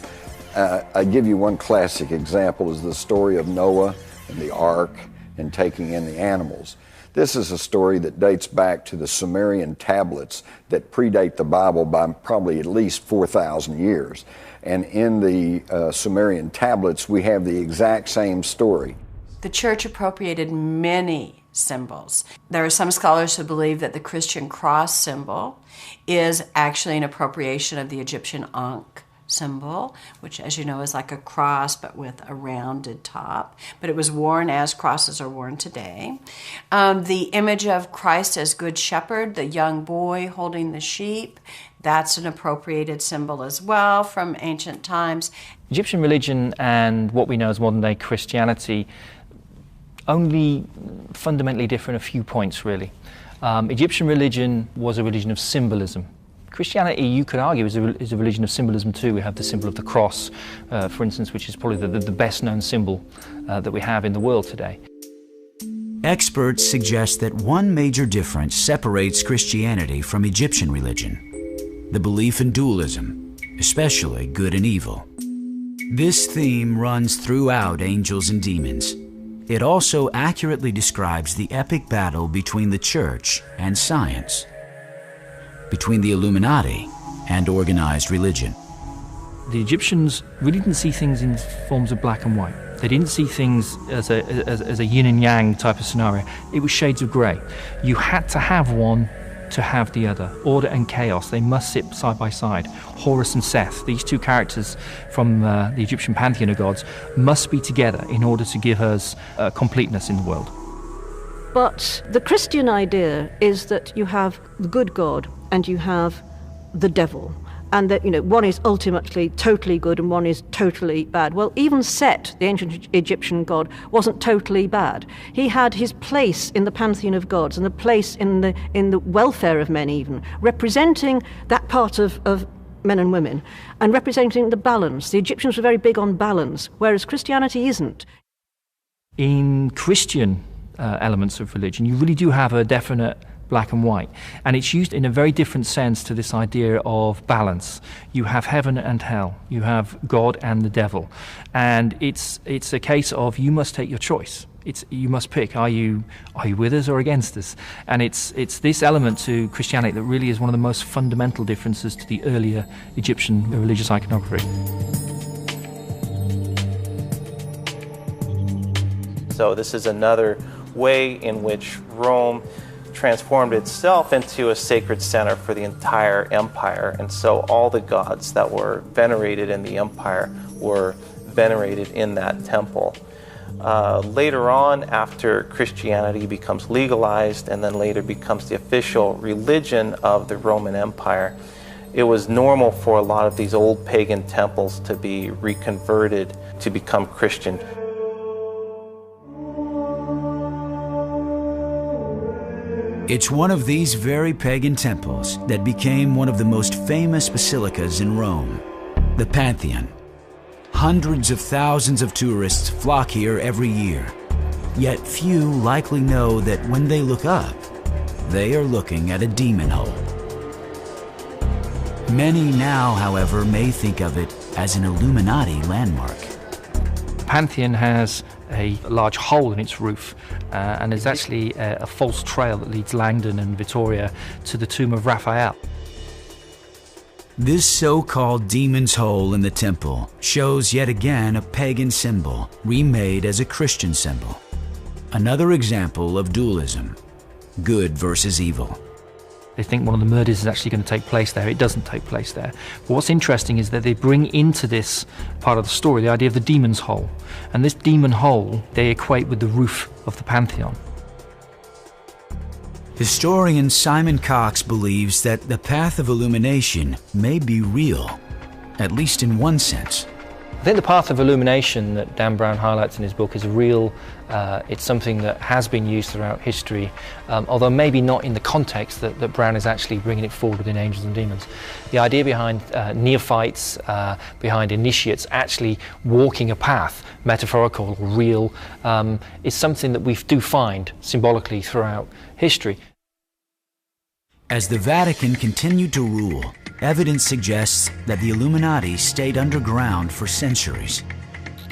I give you one classic example is the story of Noah and the ark and taking in the animals. This is a story that dates back to the Sumerian tablets that predate the Bible by probably at least 4,000 years. And in the Sumerian tablets, we have the exact same story. The church appropriated many symbols. There are some scholars who believe that the Christian cross symbol is actually an appropriation of the Egyptian Ankh symbol, which, as you know, is like a cross but with a rounded top. But it was worn as crosses are worn today. The image of Christ as Good Shepherd, the young boy holding the sheep, that's an appropriated symbol as well from ancient times. Egyptian religion and what we know as modern-day Christianity only fundamentally differ in a few points, really. Egyptian religion was a religion of symbolism. Christianity, you could argue, is a religion of symbolism too. We have the symbol of the cross, for instance, which is probably the best-known symbol that we have in the world today. Experts suggest that one major difference separates Christianity from Egyptian religion. the belief in dualism, especially good and evil. This theme runs throughout Angels and Demons. It also accurately describes the epic battle between the church and science, between the Illuminati and organized religion. The Egyptians really didn't see things in forms of black and white. They didn't see things as a yin and yang type of scenario. It was shades of grey. You had to have one to have the other. Order and chaos, they must sit side by side. Horus and Seth, these two characters from the Egyptian pantheon of gods, must be together in order to give us completeness in the world. But the Christian idea is that you have the good God and you have the devil, and that, one is ultimately totally good and one is totally bad. Well, even Set, the ancient Egyptian god, wasn't totally bad. He had his place in the pantheon of gods and a place in the welfare of men, even representing that part of men and women and representing the balance. The Egyptians were very big on balance, whereas Christianity isn't. In Christian elements of religion, you really do have a definite black and white, and it's used in a very different sense to this idea of balance. You have heaven and hell, you have God and the devil, and it's a case of you must take your choice. You must pick, are you with us or against us? And it's this element to Christianity that really is one of the most fundamental differences to the earlier Egyptian religious iconography. So this is another way in which Rome transformed itself into a sacred center for the entire empire, and so all the gods that were venerated in the empire were venerated in that temple. Later on, after Christianity becomes legalized and then later becomes the official religion of the Roman Empire, it was normal for a lot of these old pagan temples to be reconverted to become Christian. It's one of these very pagan temples that became one of the most famous basilicas in Rome, the Pantheon. Hundreds of thousands of tourists flock here every year, yet few likely know that when they look up, they are looking at a demon hole. Many now, however, may think of it as an Illuminati landmark. Pantheon has a large hole in its roof, and there's actually a false trail that leads Langdon and Vittoria to the tomb of Raphael. This so-called demon's hole in the temple shows yet again a pagan symbol remade as a Christian symbol. Another example of dualism, good versus evil. They think one of the murders is actually going to take place there. It doesn't take place there. But what's interesting is that they bring into this part of the story the idea of the demon's hole. And this demon hole, they equate with the roof of the Pantheon. Historian Simon Cox believes that the path of illumination may be real, at least in one sense. I think the path of illumination that Dan Brown highlights in his book is real. It's something that has been used throughout history, although maybe not in the context that Brown is actually bringing it forward within Angels and Demons. The idea behind neophytes, behind initiates actually walking a path, metaphorical or real, is something that we do find symbolically throughout history. As the Vatican continued to rule, evidence suggests that the Illuminati stayed underground for centuries.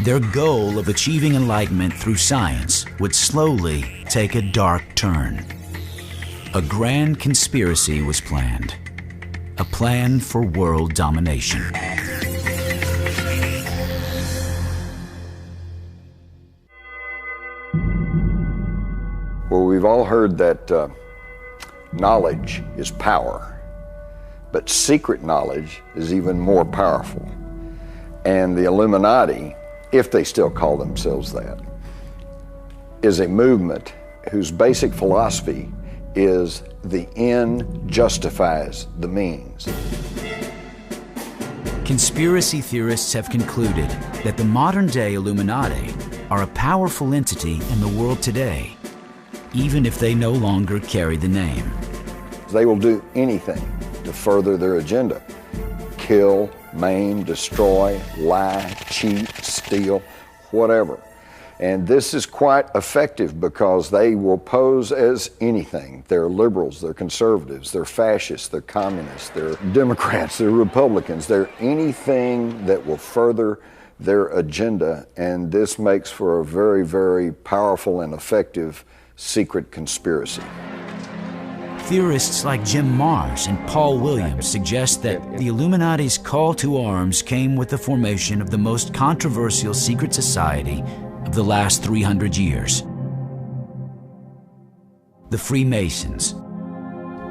Their goal of achieving enlightenment through science would slowly take a dark turn. A grand conspiracy was planned, a plan for world domination. Well, we've all heard that knowledge is power. But secret knowledge is even more powerful. And the Illuminati, if they still call themselves that, is a movement whose basic philosophy is the end justifies the means. Conspiracy theorists have concluded that the modern-day Illuminati are a powerful entity in the world today, even if they no longer carry the name. They will do anything to further their agenda. Kill, maim, destroy, lie, cheat, steal, whatever. And this is quite effective because they will pose as anything. They're liberals, they're conservatives, they're fascists, they're communists, they're Democrats, they're Republicans, they're anything that will further their agenda, and this makes for a very, very powerful and effective secret conspiracy. Theorists like Jim Marrs and Paul Williams suggest that the Illuminati's call to arms came with the formation of the most controversial secret society of the last 300 years. The Freemasons,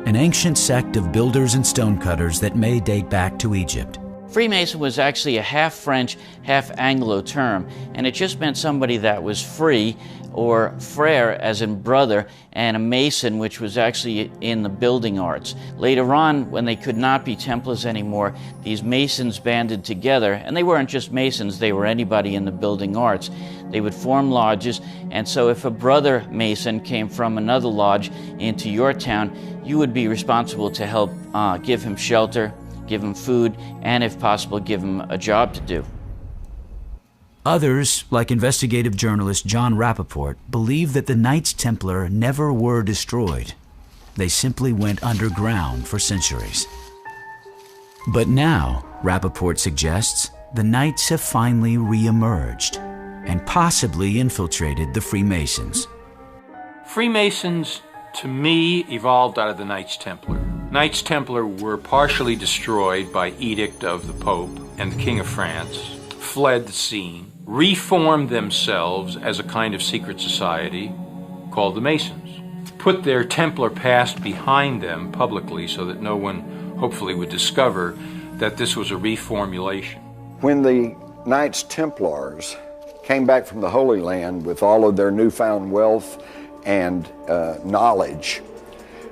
an ancient sect of builders and stonecutters that may date back to Egypt. Freemason was actually a half French, half Anglo term, and it just meant somebody that was free, or frere as in brother, and a mason, which was actually in the building arts. Later on, when they could not be Templars anymore, these masons banded together, and they weren't just masons, they were anybody in the building arts. They would form lodges, and so if a brother mason came from another lodge into your town, you would be responsible to help give him shelter, give him food, and if possible, give him a job to do. Others, like investigative journalist John Rappaport, believe that the Knights Templar never were destroyed. They simply went underground for centuries. But now, Rappaport suggests, the Knights have finally re-emerged and possibly infiltrated the Freemasons. Freemasons, to me, evolved out of the Knights Templar. Knights Templar were partially destroyed by edict of the Pope and the King of France, fled the scene, reformed themselves as a kind of secret society called the Masons, put their Templar past behind them publicly so that no one hopefully would discover that this was a reformulation. When the Knights Templars came back from the Holy Land with all of their newfound wealth and knowledge,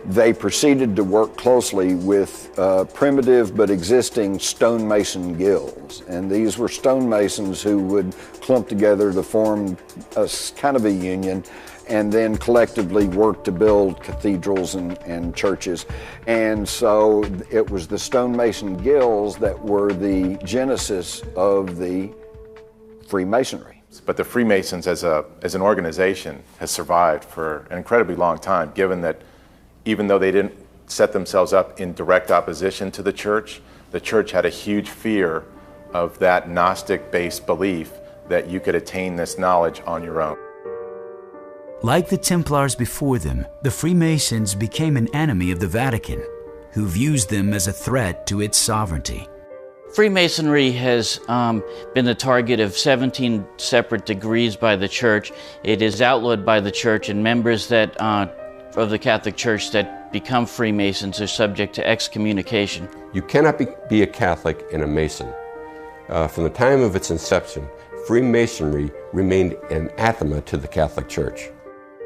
they proceeded to work closely with primitive but existing stonemason guilds. And these were stonemasons who would clump together to form a kind of a union and then collectively work to build cathedrals and churches. And so it was the stonemason guilds that were the genesis of the Freemasonry. But the Freemasons as an organization has survived for an incredibly long time, given that even though they didn't set themselves up in direct opposition to the church had a huge fear of that Gnostic-based belief that you could attain this knowledge on your own. Like the Templars before them, the Freemasons became an enemy of the Vatican, who views them as a threat to its sovereignty. Freemasonry has been the target of 17 separate degrees by the church. It is outlawed by the church, and members that of the Catholic Church that become Freemasons are subject to excommunication. You cannot be a Catholic and a Mason. From the time of its inception, Freemasonry remained anathema to the Catholic Church.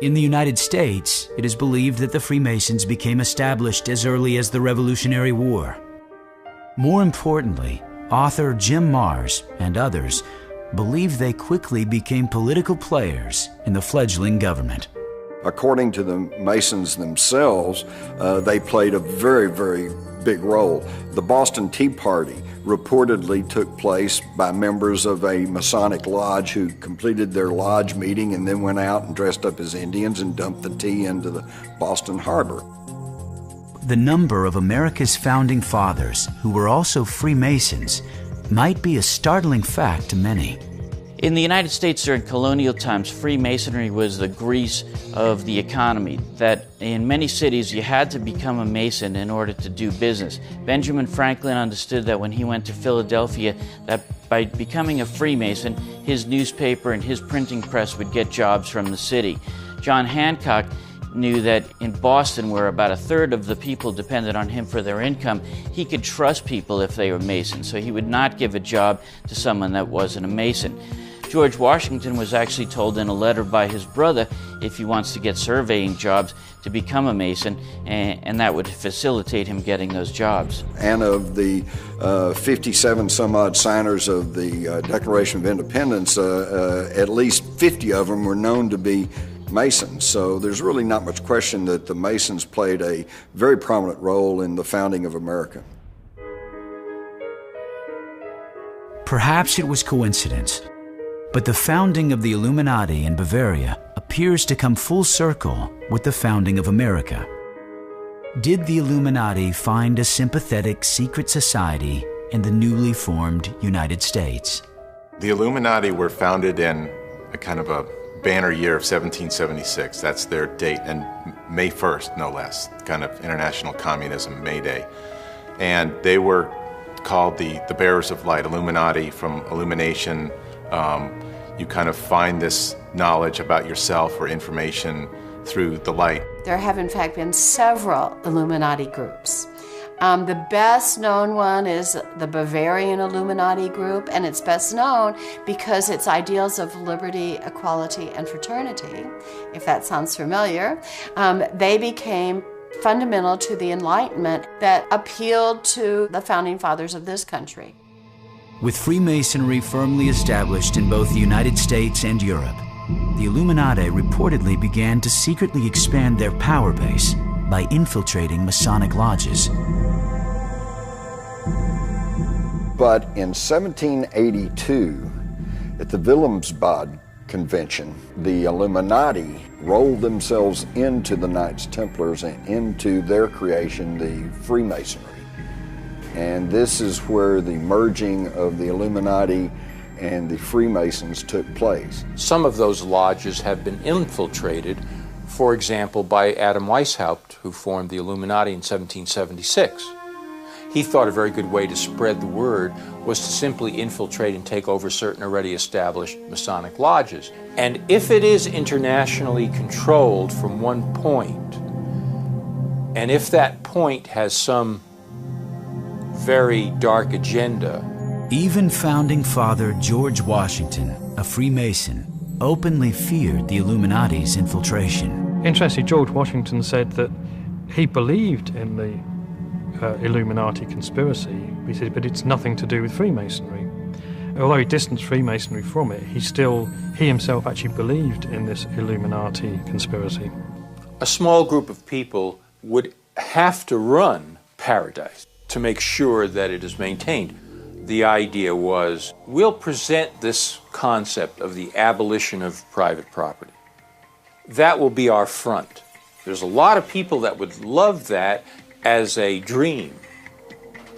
In the United States, it is believed that the Freemasons became established as early as the Revolutionary War. More importantly, author Jim Marrs and others believe they quickly became political players in the fledgling government. According to the Masons themselves, they played a very, very big role. The Boston Tea Party reportedly took place by members of a Masonic lodge who completed their lodge meeting and then went out and dressed up as Indians and dumped the tea into the Boston Harbor. The number of America's founding fathers who were also Freemasons might be a startling fact to many. In the United States during colonial times, Freemasonry was the grease of the economy, that in many cities you had to become a Mason in order to do business. Benjamin Franklin understood that when he went to Philadelphia, that by becoming a Freemason, his newspaper and his printing press would get jobs from the city. John Hancock knew that in Boston, where about a third of the people depended on him for their income, he could trust people if they were Masons, so he would not give a job to someone that wasn't a Mason. George Washington was actually told in a letter by his brother, if he wants to get surveying jobs, to become a Mason, and that would facilitate him getting those jobs. And of the 57 some odd signers of the Declaration of Independence, at least 50 of them were known to be Masons. So there's really not much question that the Masons played a very prominent role in the founding of America. Perhaps it was coincidence, But the founding of the Illuminati in Bavaria appears to come full circle with the founding of America. Did the Illuminati find a sympathetic secret society in the newly formed United States? The Illuminati were founded in a kind of a banner year of 1776. That's their date, and May 1st, no less, kind of international communism, May Day. And they were called the bearers of light, Illuminati, from illumination. You kind of find this knowledge about yourself or information through the light. There have in fact been several Illuminati groups. The best known one is the Bavarian Illuminati group, and it's best known because its ideals of liberty, equality, and fraternity, if that sounds familiar, they became fundamental to the Enlightenment that appealed to the founding fathers of this country. With Freemasonry firmly established in both the United States and Europe, the Illuminati reportedly began to secretly expand their power base by infiltrating Masonic lodges. But in 1782, at the Wilhelmsbad Convention, the Illuminati rolled themselves into the Knights Templars and into their creation, the Freemasonry. And this is where the merging of the Illuminati and the Freemasons took place. Some of those lodges have been infiltrated, for example, by Adam Weishaupt, who formed the Illuminati in 1776. He thought a very good way to spread the word was to simply infiltrate and take over certain already established Masonic lodges. And if it is internationally controlled from one point, and if that point has some very dark agenda. Even founding father George Washington, a Freemason, openly feared the Illuminati's infiltration. Interestingly, George Washington said that he believed in the Illuminati conspiracy. He said, but it's nothing to do with Freemasonry. Although he distanced Freemasonry from it, he himself actually believed in this Illuminati conspiracy. A small group of people would have to run Paradise to make sure that it is maintained. The idea was, we'll present this concept of the abolition of private property. That will be our front. There's a lot of people that would love that as a dream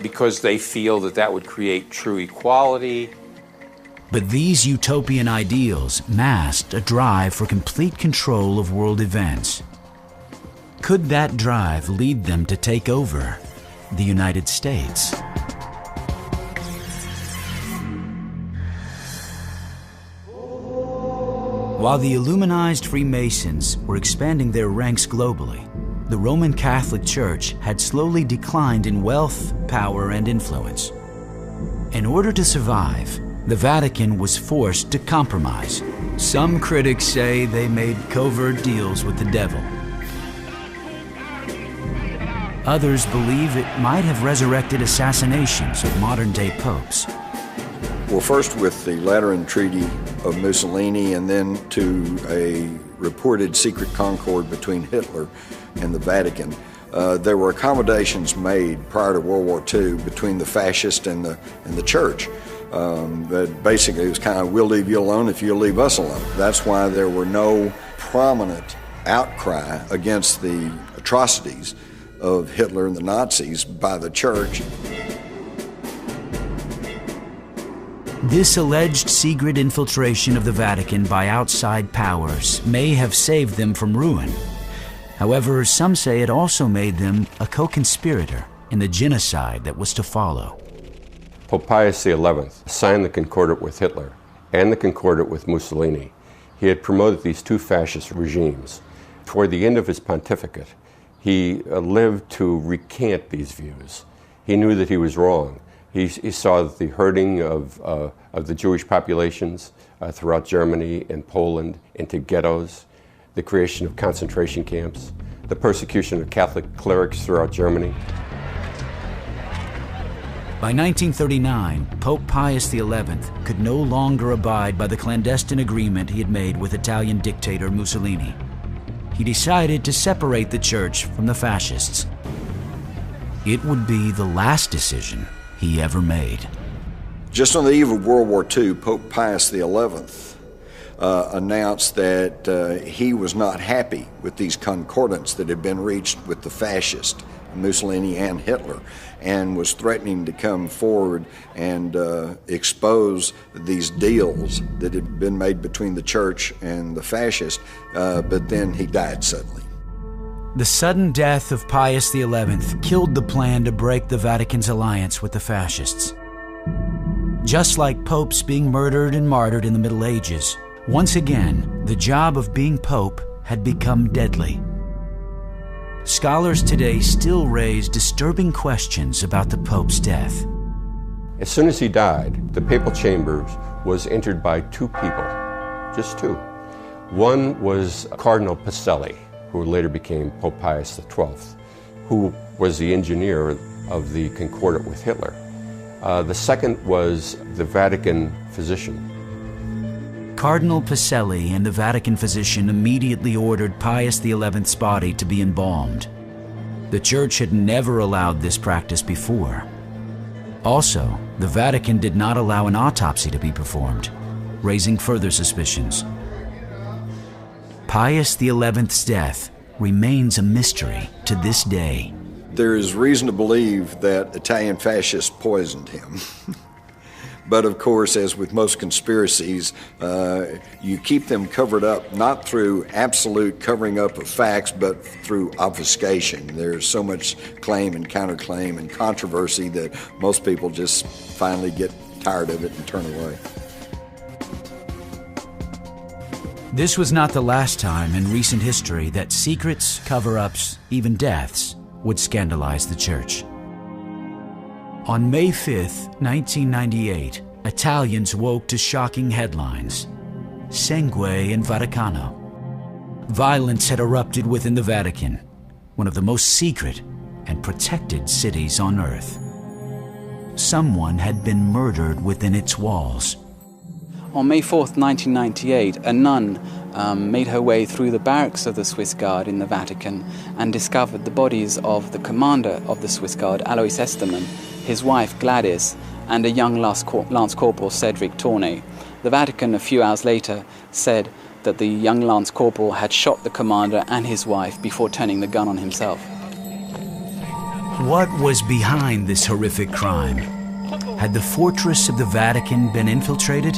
because they feel that that would create true equality. But these utopian ideals masked a drive for complete control of world events. Could that drive lead them to take over the United States? While the Illuminized Freemasons were expanding their ranks globally, the Roman Catholic Church had slowly declined in wealth, power, and influence. In order to survive, the Vatican was forced to compromise. Some critics say they made covert deals with the devil. Others believe it might have resurrected assassinations of modern-day popes. Well, first with the Lateran Treaty of Mussolini, and then to a reported secret concord between Hitler and the Vatican. There were accommodations made prior to World War II between the fascists and the church. That basically it was kind of, we'll leave you alone if you'll leave us alone. That's why there were no prominent outcry against the atrocities of Hitler and the Nazis by the church. This alleged secret infiltration of the Vatican by outside powers may have saved them from ruin. However, some say it also made them a co-conspirator in the genocide that was to follow. Pope Pius XI signed the Concordat with Hitler and the Concordat with Mussolini. He had promoted these two fascist regimes. Toward the end of his pontificate, he lived to recant these views. He knew that he was wrong. He saw the herding of the Jewish populations throughout Germany and Poland into ghettos, the creation of concentration camps, the persecution of Catholic clerics throughout Germany. By 1939, Pope Pius XI could no longer abide by the clandestine agreement he had made with Italian dictator Mussolini. He decided to separate the church from the fascists. It would be the last decision he ever made. Just on the eve of World War II, Pope Pius XI announced that he was not happy with these concordants that had been reached with the fascists, Mussolini and Hitler, and was threatening to come forward and expose these deals that had been made between the church and the fascists, but then he died suddenly. The sudden death of Pius XI killed the plan to break the Vatican's alliance with the fascists. Just like popes being murdered and martyred in the Middle Ages, once again, the job of being pope had become deadly. Scholars today still raise disturbing questions about the Pope's death. As soon as he died, the papal chamber was entered by two people, just two. One was Cardinal Pacelli, who later became Pope Pius XII, who was the engineer of the Concordat with Hitler. The second was the Vatican physician. Cardinal Pacelli and the Vatican physician immediately ordered Pius XI's body to be embalmed. The Church had never allowed this practice before. Also, the Vatican did not allow an autopsy to be performed, raising further suspicions. Pius XI's death remains a mystery to this day. There is reason to believe that Italian fascists poisoned him. But of course, as with most conspiracies, you keep them covered up not through absolute covering up of facts, but through obfuscation. There's so much claim and counterclaim and controversy that most people just finally get tired of it and turn away. This was not the last time in recent history that secrets, cover-ups, even deaths would scandalize the Church. On May 5th, 1998, Italians woke to shocking headlines. Sangue in Vaticano. Violence had erupted within the Vatican, one of the most secret and protected cities on earth. Someone had been murdered within its walls. On May 4th, 1998, a nun made her way through the barracks of the Swiss Guard in the Vatican and discovered the bodies of the commander of the Swiss Guard, Alois Estermann, his wife Gladys, and a young Lance Corporal, Cedric Tournay. The Vatican, a few hours later, said that the young Lance Corporal had shot the commander and his wife before turning the gun on himself. What was behind this horrific crime? Had the fortress of the Vatican been infiltrated?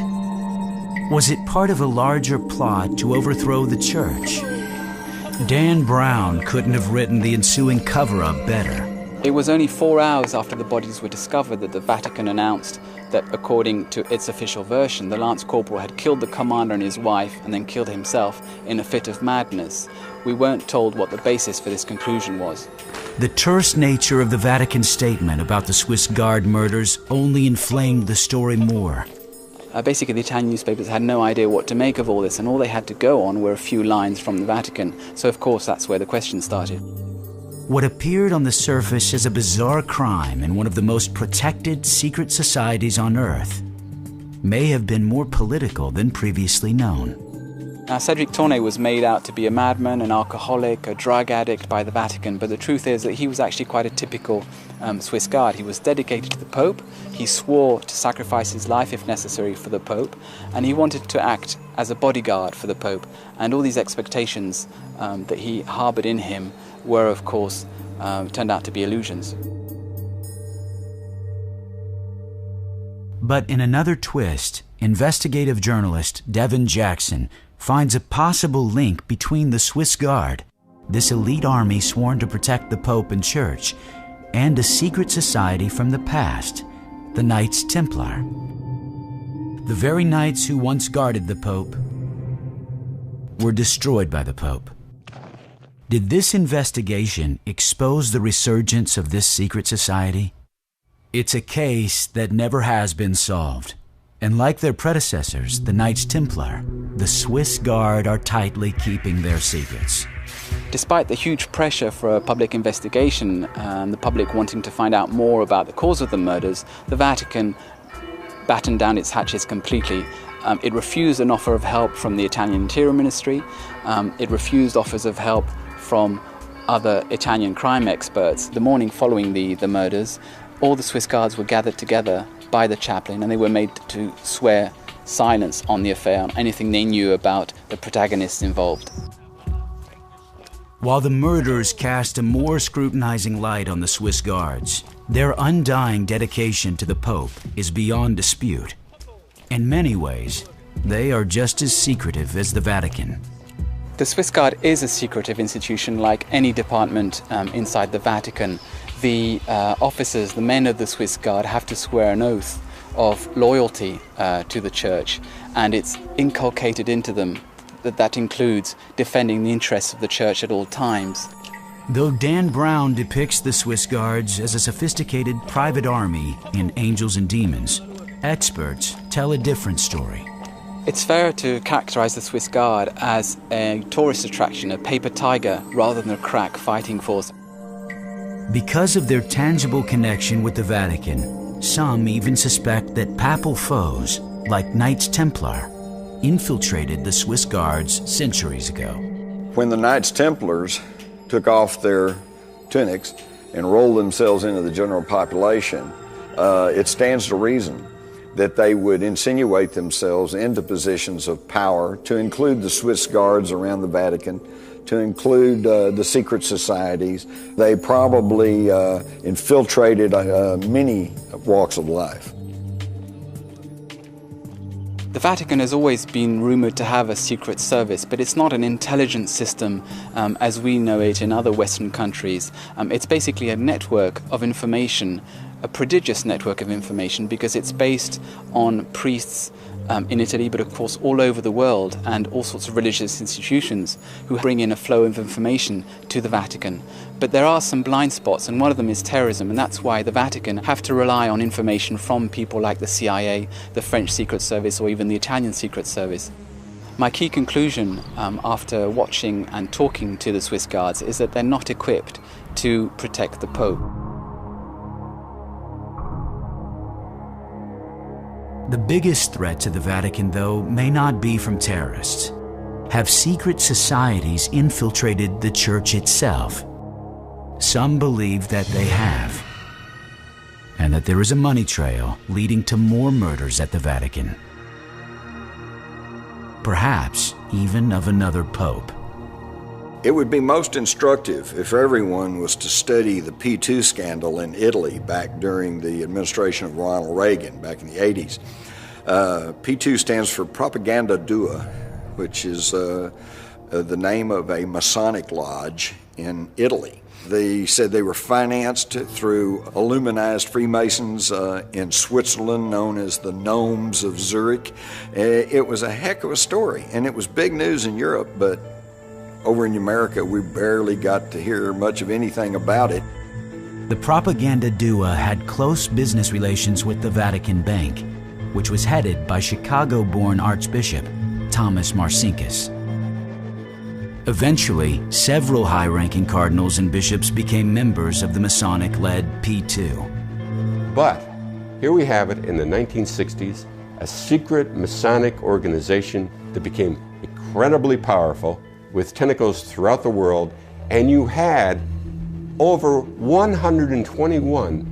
Was it part of a larger plot to overthrow the Church? Dan Brown couldn't have written the ensuing cover-up better. It was only 4 hours after the bodies were discovered that the Vatican announced that, according to its official version, the Lance Corporal had killed the commander and his wife and then killed himself in a fit of madness. We weren't told what the basis for this conclusion was. The terse nature of the Vatican statement about the Swiss Guard murders only inflamed the story more. Basically, the Italian newspapers had no idea what to make of all this, and all they had to go on were a few lines from the Vatican. So, of course, that's where the question started. What appeared on the surface as a bizarre crime in one of the most protected secret societies on Earth may have been more political than previously known. Now, Cedric Tournay was made out to be a madman, an alcoholic, a drug addict by the Vatican, but the truth is that he was actually quite a typical Swiss Guard. He was dedicated to the Pope, he swore to sacrifice his life if necessary for the Pope, and he wanted to act as a bodyguard for the Pope. And all these expectations that he harbored in him were, of course, turned out to be illusions. But in another twist, investigative journalist Devin Jackson finds a possible link between the Swiss Guard, this elite army sworn to protect the Pope and Church, and a secret society from the past, the Knights Templar. The very knights who once guarded the Pope were destroyed by the Pope. Did this investigation expose the resurgence of this secret society? It's a case that never has been solved. And like their predecessors, the Knights Templar, the Swiss Guard are tightly keeping their secrets. Despite the huge pressure for a public investigation and the public wanting to find out more about the cause of the murders, the Vatican battened down its hatches completely. It refused an offer of help from the Italian Interior Ministry. It refused offers of help from other Italian crime experts. The morning following the murders, all the Swiss Guards were gathered together by the chaplain, and they were made to swear silence on the affair, on anything they knew about the protagonists involved. While the murders cast a more scrutinizing light on the Swiss guards, their undying dedication to the Pope is beyond dispute. In many ways, they are just as secretive as the Vatican. The Swiss Guard is a secretive institution like any department inside the Vatican. The officers, the men of the Swiss Guard, have to swear an oath of loyalty to the Church, and it's inculcated into them that includes defending the interests of the Church at all times. Though Dan Brown depicts the Swiss Guards as a sophisticated private army in Angels and Demons, experts tell a different story. It's fair to characterize the Swiss Guard as a tourist attraction, a paper tiger, rather than a crack fighting force. Because of their tangible connection with the Vatican, some even suspect that papal foes, like Knights Templar, infiltrated the Swiss Guards centuries ago. When the Knights Templars took off their tunics and rolled themselves into the general population, it stands to reason that they would insinuate themselves into positions of power, to include the Swiss Guards around the Vatican, to include the secret societies. They probably infiltrated many walks of life. The Vatican has always been rumored to have a secret service, but it's not an intelligence system as we know it in other Western countries. It's basically a network of information, a prodigious network of information, because it's based on priests in Italy, but of course all over the world, and all sorts of religious institutions who bring in a flow of information to the Vatican. But there are some blind spots, and one of them is terrorism, and that's why the Vatican have to rely on information from people like the CIA, the French Secret Service, or even the Italian Secret Service. My key conclusion after watching and talking to the Swiss Guards is that they're not equipped to protect the Pope. The biggest threat to the Vatican, though, may not be from terrorists. Have secret societies infiltrated the Church itself? Some believe that they have, and that there is a money trail leading to more murders at the Vatican. Perhaps even of another pope. It would be most instructive if everyone was to study the P2 scandal in Italy back during the administration of Ronald Reagan back in the 80s. P2 stands for Propaganda Dua, which is the name of a Masonic lodge in Italy. They said they were financed through Illuminized Freemasons in Switzerland, known as the Gnomes of Zurich. It was a heck of a story, and it was big news in Europe, but over in America, we barely got to hear much of anything about it. The Propaganda Dua had close business relations with the Vatican Bank, which was headed by Chicago-born Archbishop Thomas Marcinkus. Eventually, several high-ranking cardinals and bishops became members of the Masonic-led P2. But here we have it in the 1960s, a secret Masonic organization that became incredibly powerful with tentacles throughout the world, and you had over 121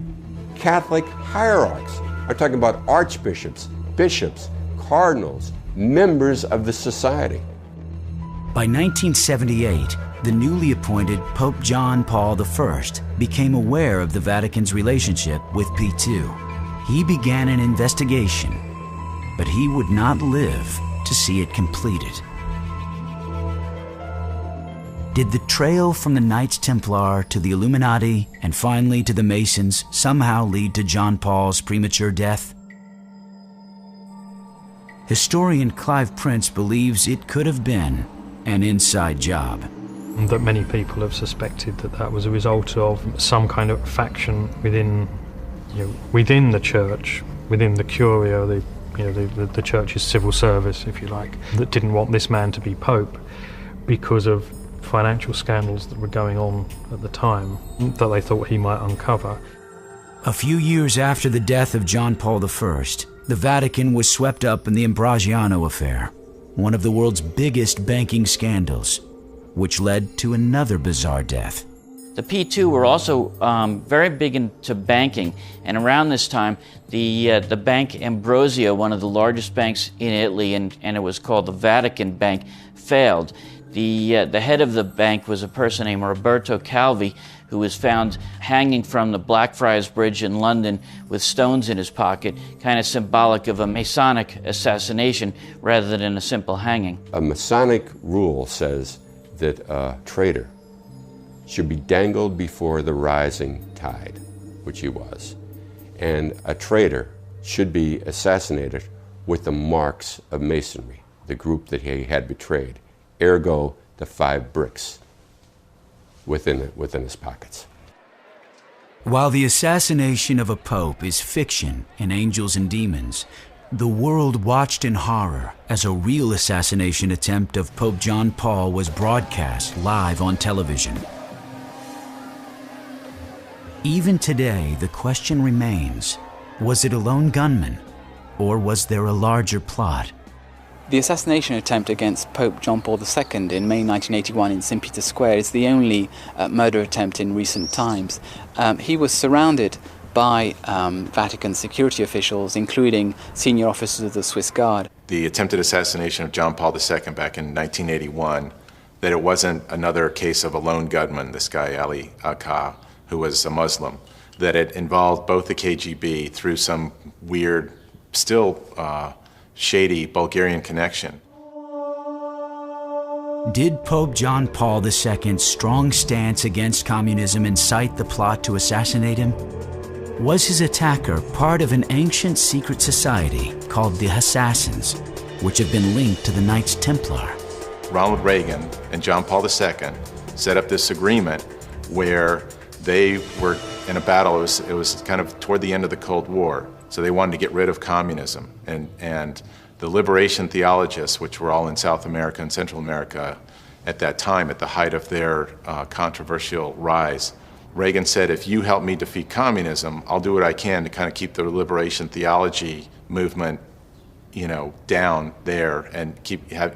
Catholic hierarchs. I'm talking about archbishops, bishops, cardinals, members of the society. By 1978, the newly appointed Pope John Paul I became aware of the Vatican's relationship with P2. He began an investigation, but he would not live to see it completed. Did the trail from the Knights Templar to the Illuminati and finally to the Masons somehow lead to John Paul's premature death? Historian Clive Prince believes it could have been an inside job. That many people have suspected that that was a result of some kind of faction within, within the church, within the Curia, the church's civil service, if you like, that didn't want this man to be pope because of financial scandals that were going on at the time that they thought he might uncover. A few years after the death of John Paul I, the Vatican was swept up in the Ambrosiano affair, one of the world's biggest banking scandals, which led to another bizarre death. The P2 were also very big into banking, and around this time, the Bank Ambrosio, one of the largest banks in Italy, and it was called the Vatican Bank, failed. The head of the bank was a person named Roberto Calvi, who was found hanging from the Blackfriars Bridge in London with stones in his pocket, kind of symbolic of a Masonic assassination rather than a simple hanging. A Masonic rule says that a traitor should be dangled before the rising tide, which he was. And a traitor should be assassinated with the marks of Masonry, the group that he had betrayed, ergo the 5 bricks within his pockets. While the assassination of a pope is fiction in Angels and Demons, the world watched in horror as a real assassination attempt of Pope John Paul was broadcast live on television. Even today, the question remains, was it a lone gunman, or was there a larger plot? The assassination attempt against Pope John Paul II in May 1981 in St. Peter's Square is the only murder attempt in recent times. He was surrounded by Vatican security officials, including senior officers of the Swiss Guard. The attempted assassination of John Paul II back in 1981, that it wasn't another case of a lone gunman, this guy Ali Akka, who was a Muslim, that it involved both the KGB through some weird, still shady Bulgarian connection. Did Pope John Paul II's strong stance against communism incite the plot to assassinate him? Was his attacker part of an ancient secret society called the Assassins, which have been linked to the Knights Templar? Ronald Reagan and John Paul II set up this agreement where they were in a battle. It was kind of toward the end of the Cold War, so they wanted to get rid of communism. And the liberation theologists, which were all in South America and Central America at that time, at the height of their controversial rise, Reagan said, if you help me defeat communism, I'll do what I can to kind of keep the liberation theology movement, down there and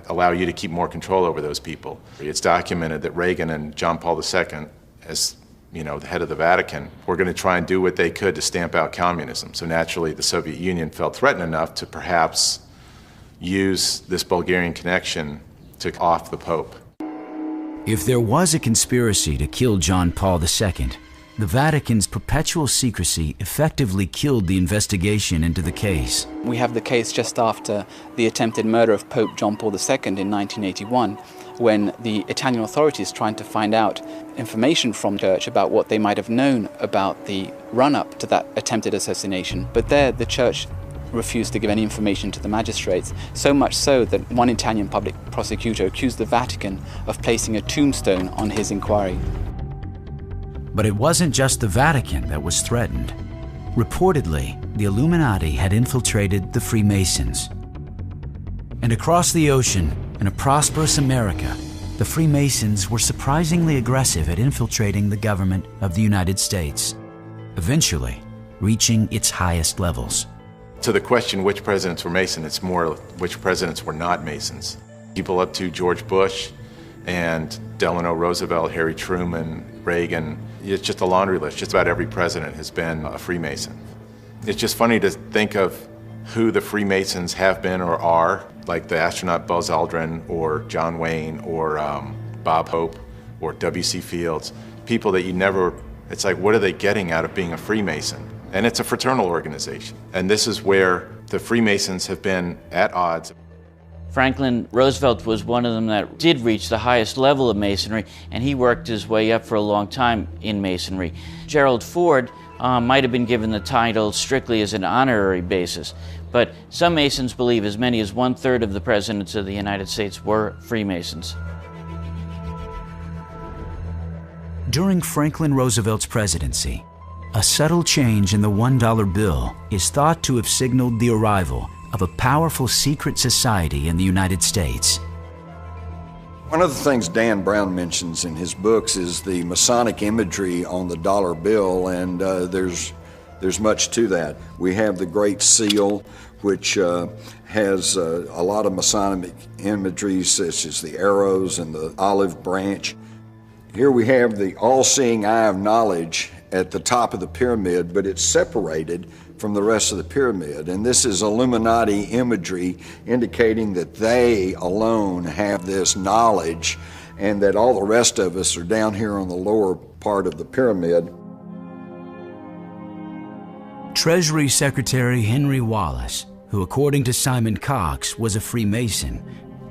allow you to keep more control over those people. It's documented that Reagan and John Paul II, as the head of the Vatican, were going to try and do what they could to stamp out communism. So naturally, the Soviet Union felt threatened enough to perhaps use this Bulgarian connection to off the Pope. If there was a conspiracy to kill John Paul II, the Vatican's perpetual secrecy effectively killed the investigation into the case. We have the case just after the attempted murder of Pope John Paul II in 1981, when the Italian authorities trying to find out information from the church about what they might have known about the run-up to that attempted assassination. But there, the church refused to give any information to the magistrates, so much so that one Italian public prosecutor accused the Vatican of placing a tombstone on his inquiry. But it wasn't just the Vatican that was threatened. Reportedly, the Illuminati had infiltrated the Freemasons. And across the ocean, in a prosperous America, the Freemasons were surprisingly aggressive at infiltrating the government of the United States, eventually reaching its highest levels. To the question which presidents were Mason, it's more which presidents were not Masons. People up to George Bush and Delano Roosevelt, Harry Truman, Reagan, it's just a laundry list. Just about every president has been a Freemason. It's just funny to think of who the Freemasons have been or are, like the astronaut Buzz Aldrin or John Wayne or Bob Hope or W.C. Fields, people that you never, it's like, what are they getting out of being a Freemason? And it's a fraternal organization. And this is where the Freemasons have been at odds. Franklin Roosevelt was one of them that did reach the highest level of Masonry, and he worked his way up for a long time in Masonry. Gerald Ford might have been given the title strictly as an honorary basis, but some Masons believe as many as 1/3 of the presidents of the United States were Freemasons. During Franklin Roosevelt's presidency, a subtle change in the $1 bill is thought to have signaled the arrival of a powerful secret society in the United States. One of the things Dan Brown mentions in his books is the Masonic imagery on the dollar bill, and there's much to that. We have the Great Seal, which has a lot of Masonic imagery, such as the arrows and the olive branch. Here we have the all-seeing eye of knowledge at the top of the pyramid, but it's separated from the rest of the pyramid. And this is Illuminati imagery indicating that they alone have this knowledge and that all the rest of us are down here on the lower part of the pyramid. Treasury Secretary Henry Wallace, who according to Simon Cox was a Freemason,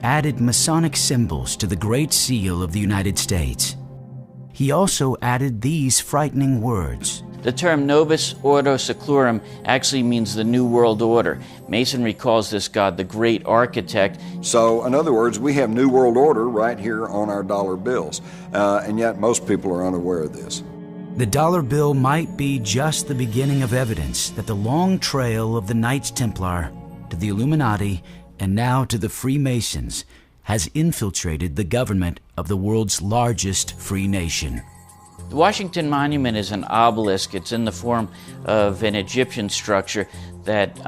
added Masonic symbols to the Great Seal of the United States. He also added these frightening words. The term Novus Ordo Seclorum actually means the New World Order. Masonry calls this god the Great Architect. So, in other words, we have New World Order right here on our dollar bills, and yet most people are unaware of this. The dollar bill might be just the beginning of evidence that the long trail of the Knights Templar to the Illuminati and now to the Freemasons has infiltrated the government of the world's largest free nation. The Washington Monument is an obelisk. It's in the form of an Egyptian structure that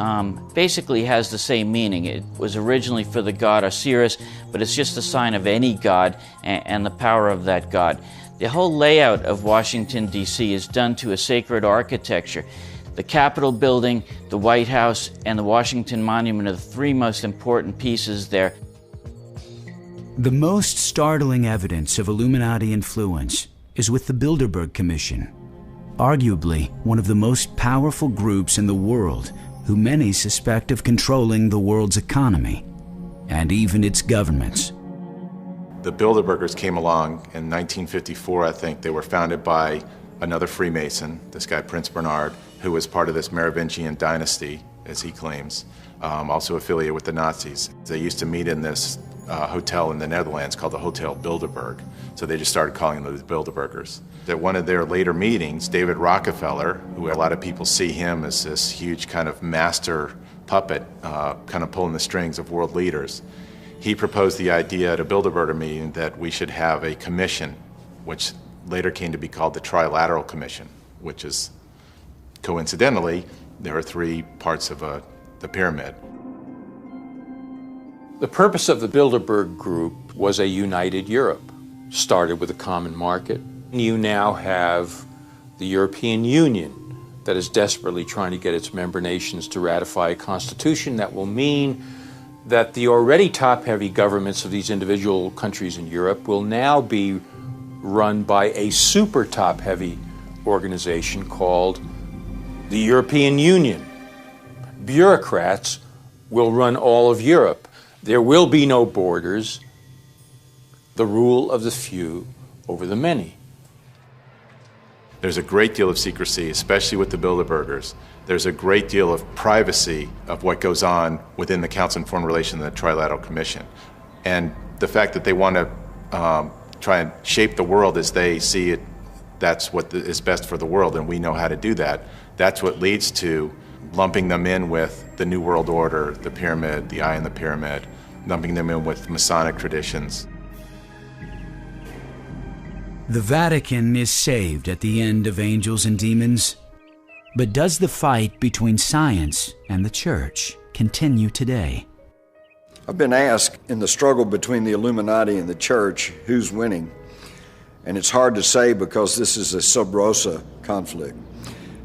basically has the same meaning. It was originally for the god Osiris, but it's just a sign of any god and the power of that god. The whole layout of Washington, D.C. is done to a sacred architecture. The Capitol building, the White House, and the Washington Monument are the three most important pieces there. The most startling evidence of Illuminati influence is with the Bilderberg Commission, arguably one of the most powerful groups in the world, who many suspect of controlling the world's economy and even its governments. The Bilderbergers came along in 1954, I think. They were founded by another Freemason, this guy Prince Bernard, who was part of this Merovingian dynasty, as he claims, also affiliated with the Nazis. They used to meet in this hotel in the Netherlands called the Hotel Bilderberg. So they just started calling them the Bilderbergers. At one of their later meetings, David Rockefeller, who a lot of people see him as this huge kind of master puppet, kind of pulling the strings of world leaders, he proposed the idea at a Bilderberger meeting that we should have a commission, which later came to be called the Trilateral Commission, which is, coincidentally, there are three parts of the pyramid. The purpose of the Bilderberg Group was a united Europe. Started with a common market. You now have the European Union that is desperately trying to get its member nations to ratify a constitution that will mean that the already top-heavy governments of these individual countries in Europe will now be run by a super top-heavy organization called the European Union. Bureaucrats will run all of Europe. There will be no borders, the rule of the few over the many. There's a great deal of secrecy, especially with the Bilderbergers. There's a great deal of privacy of what goes on within the Council on Foreign Relations and the Trilateral Commission. And the fact that they want to try and shape the world as they see it, that's what is best for the world, and we know how to do that. That's what leads to lumping them in with the New World Order, the pyramid, the eye in the pyramid, lumping them in with Masonic traditions. The Vatican is saved at the end of Angels and Demons. But does the fight between science and the church continue today? I've been asked in the struggle between the Illuminati and the church, who's winning? And it's hard to say because this is a sub rosa conflict.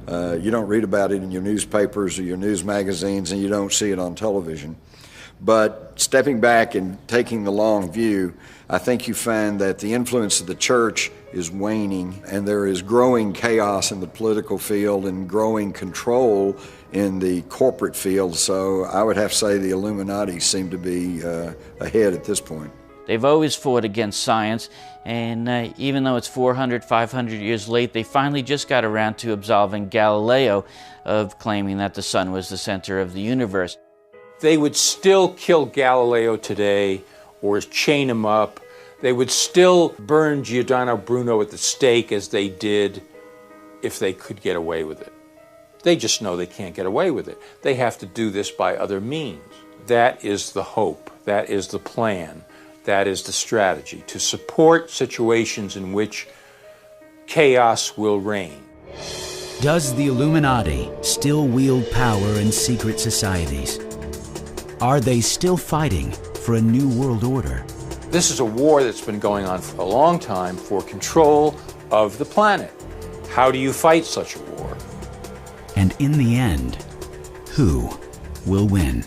You don't read about it in your newspapers or your news magazines, and you don't see it on television. But stepping back and taking the long view, I think you find that the influence of the church is waning, and there is growing chaos in the political field and growing control in the corporate field. So I would have to say the Illuminati seem to be ahead at this point. They've always fought against science, and even though it's 400, 500 years late, they finally just got around to absolving Galileo of claiming that the sun was the center of the universe. They would still kill Galileo today or chain him up. They would still burn Giordano Bruno at the stake as they did if they could get away with it. They just know they can't get away with it. They have to do this by other means. That is the hope. That is the plan. That is the strategy, to support situations in which chaos will reign. Does the Illuminati still wield power in secret societies? Are they still fighting for a new world order? This is a war that's been going on for a long time for control of the planet. How do you fight such a war? And in the end, who will win?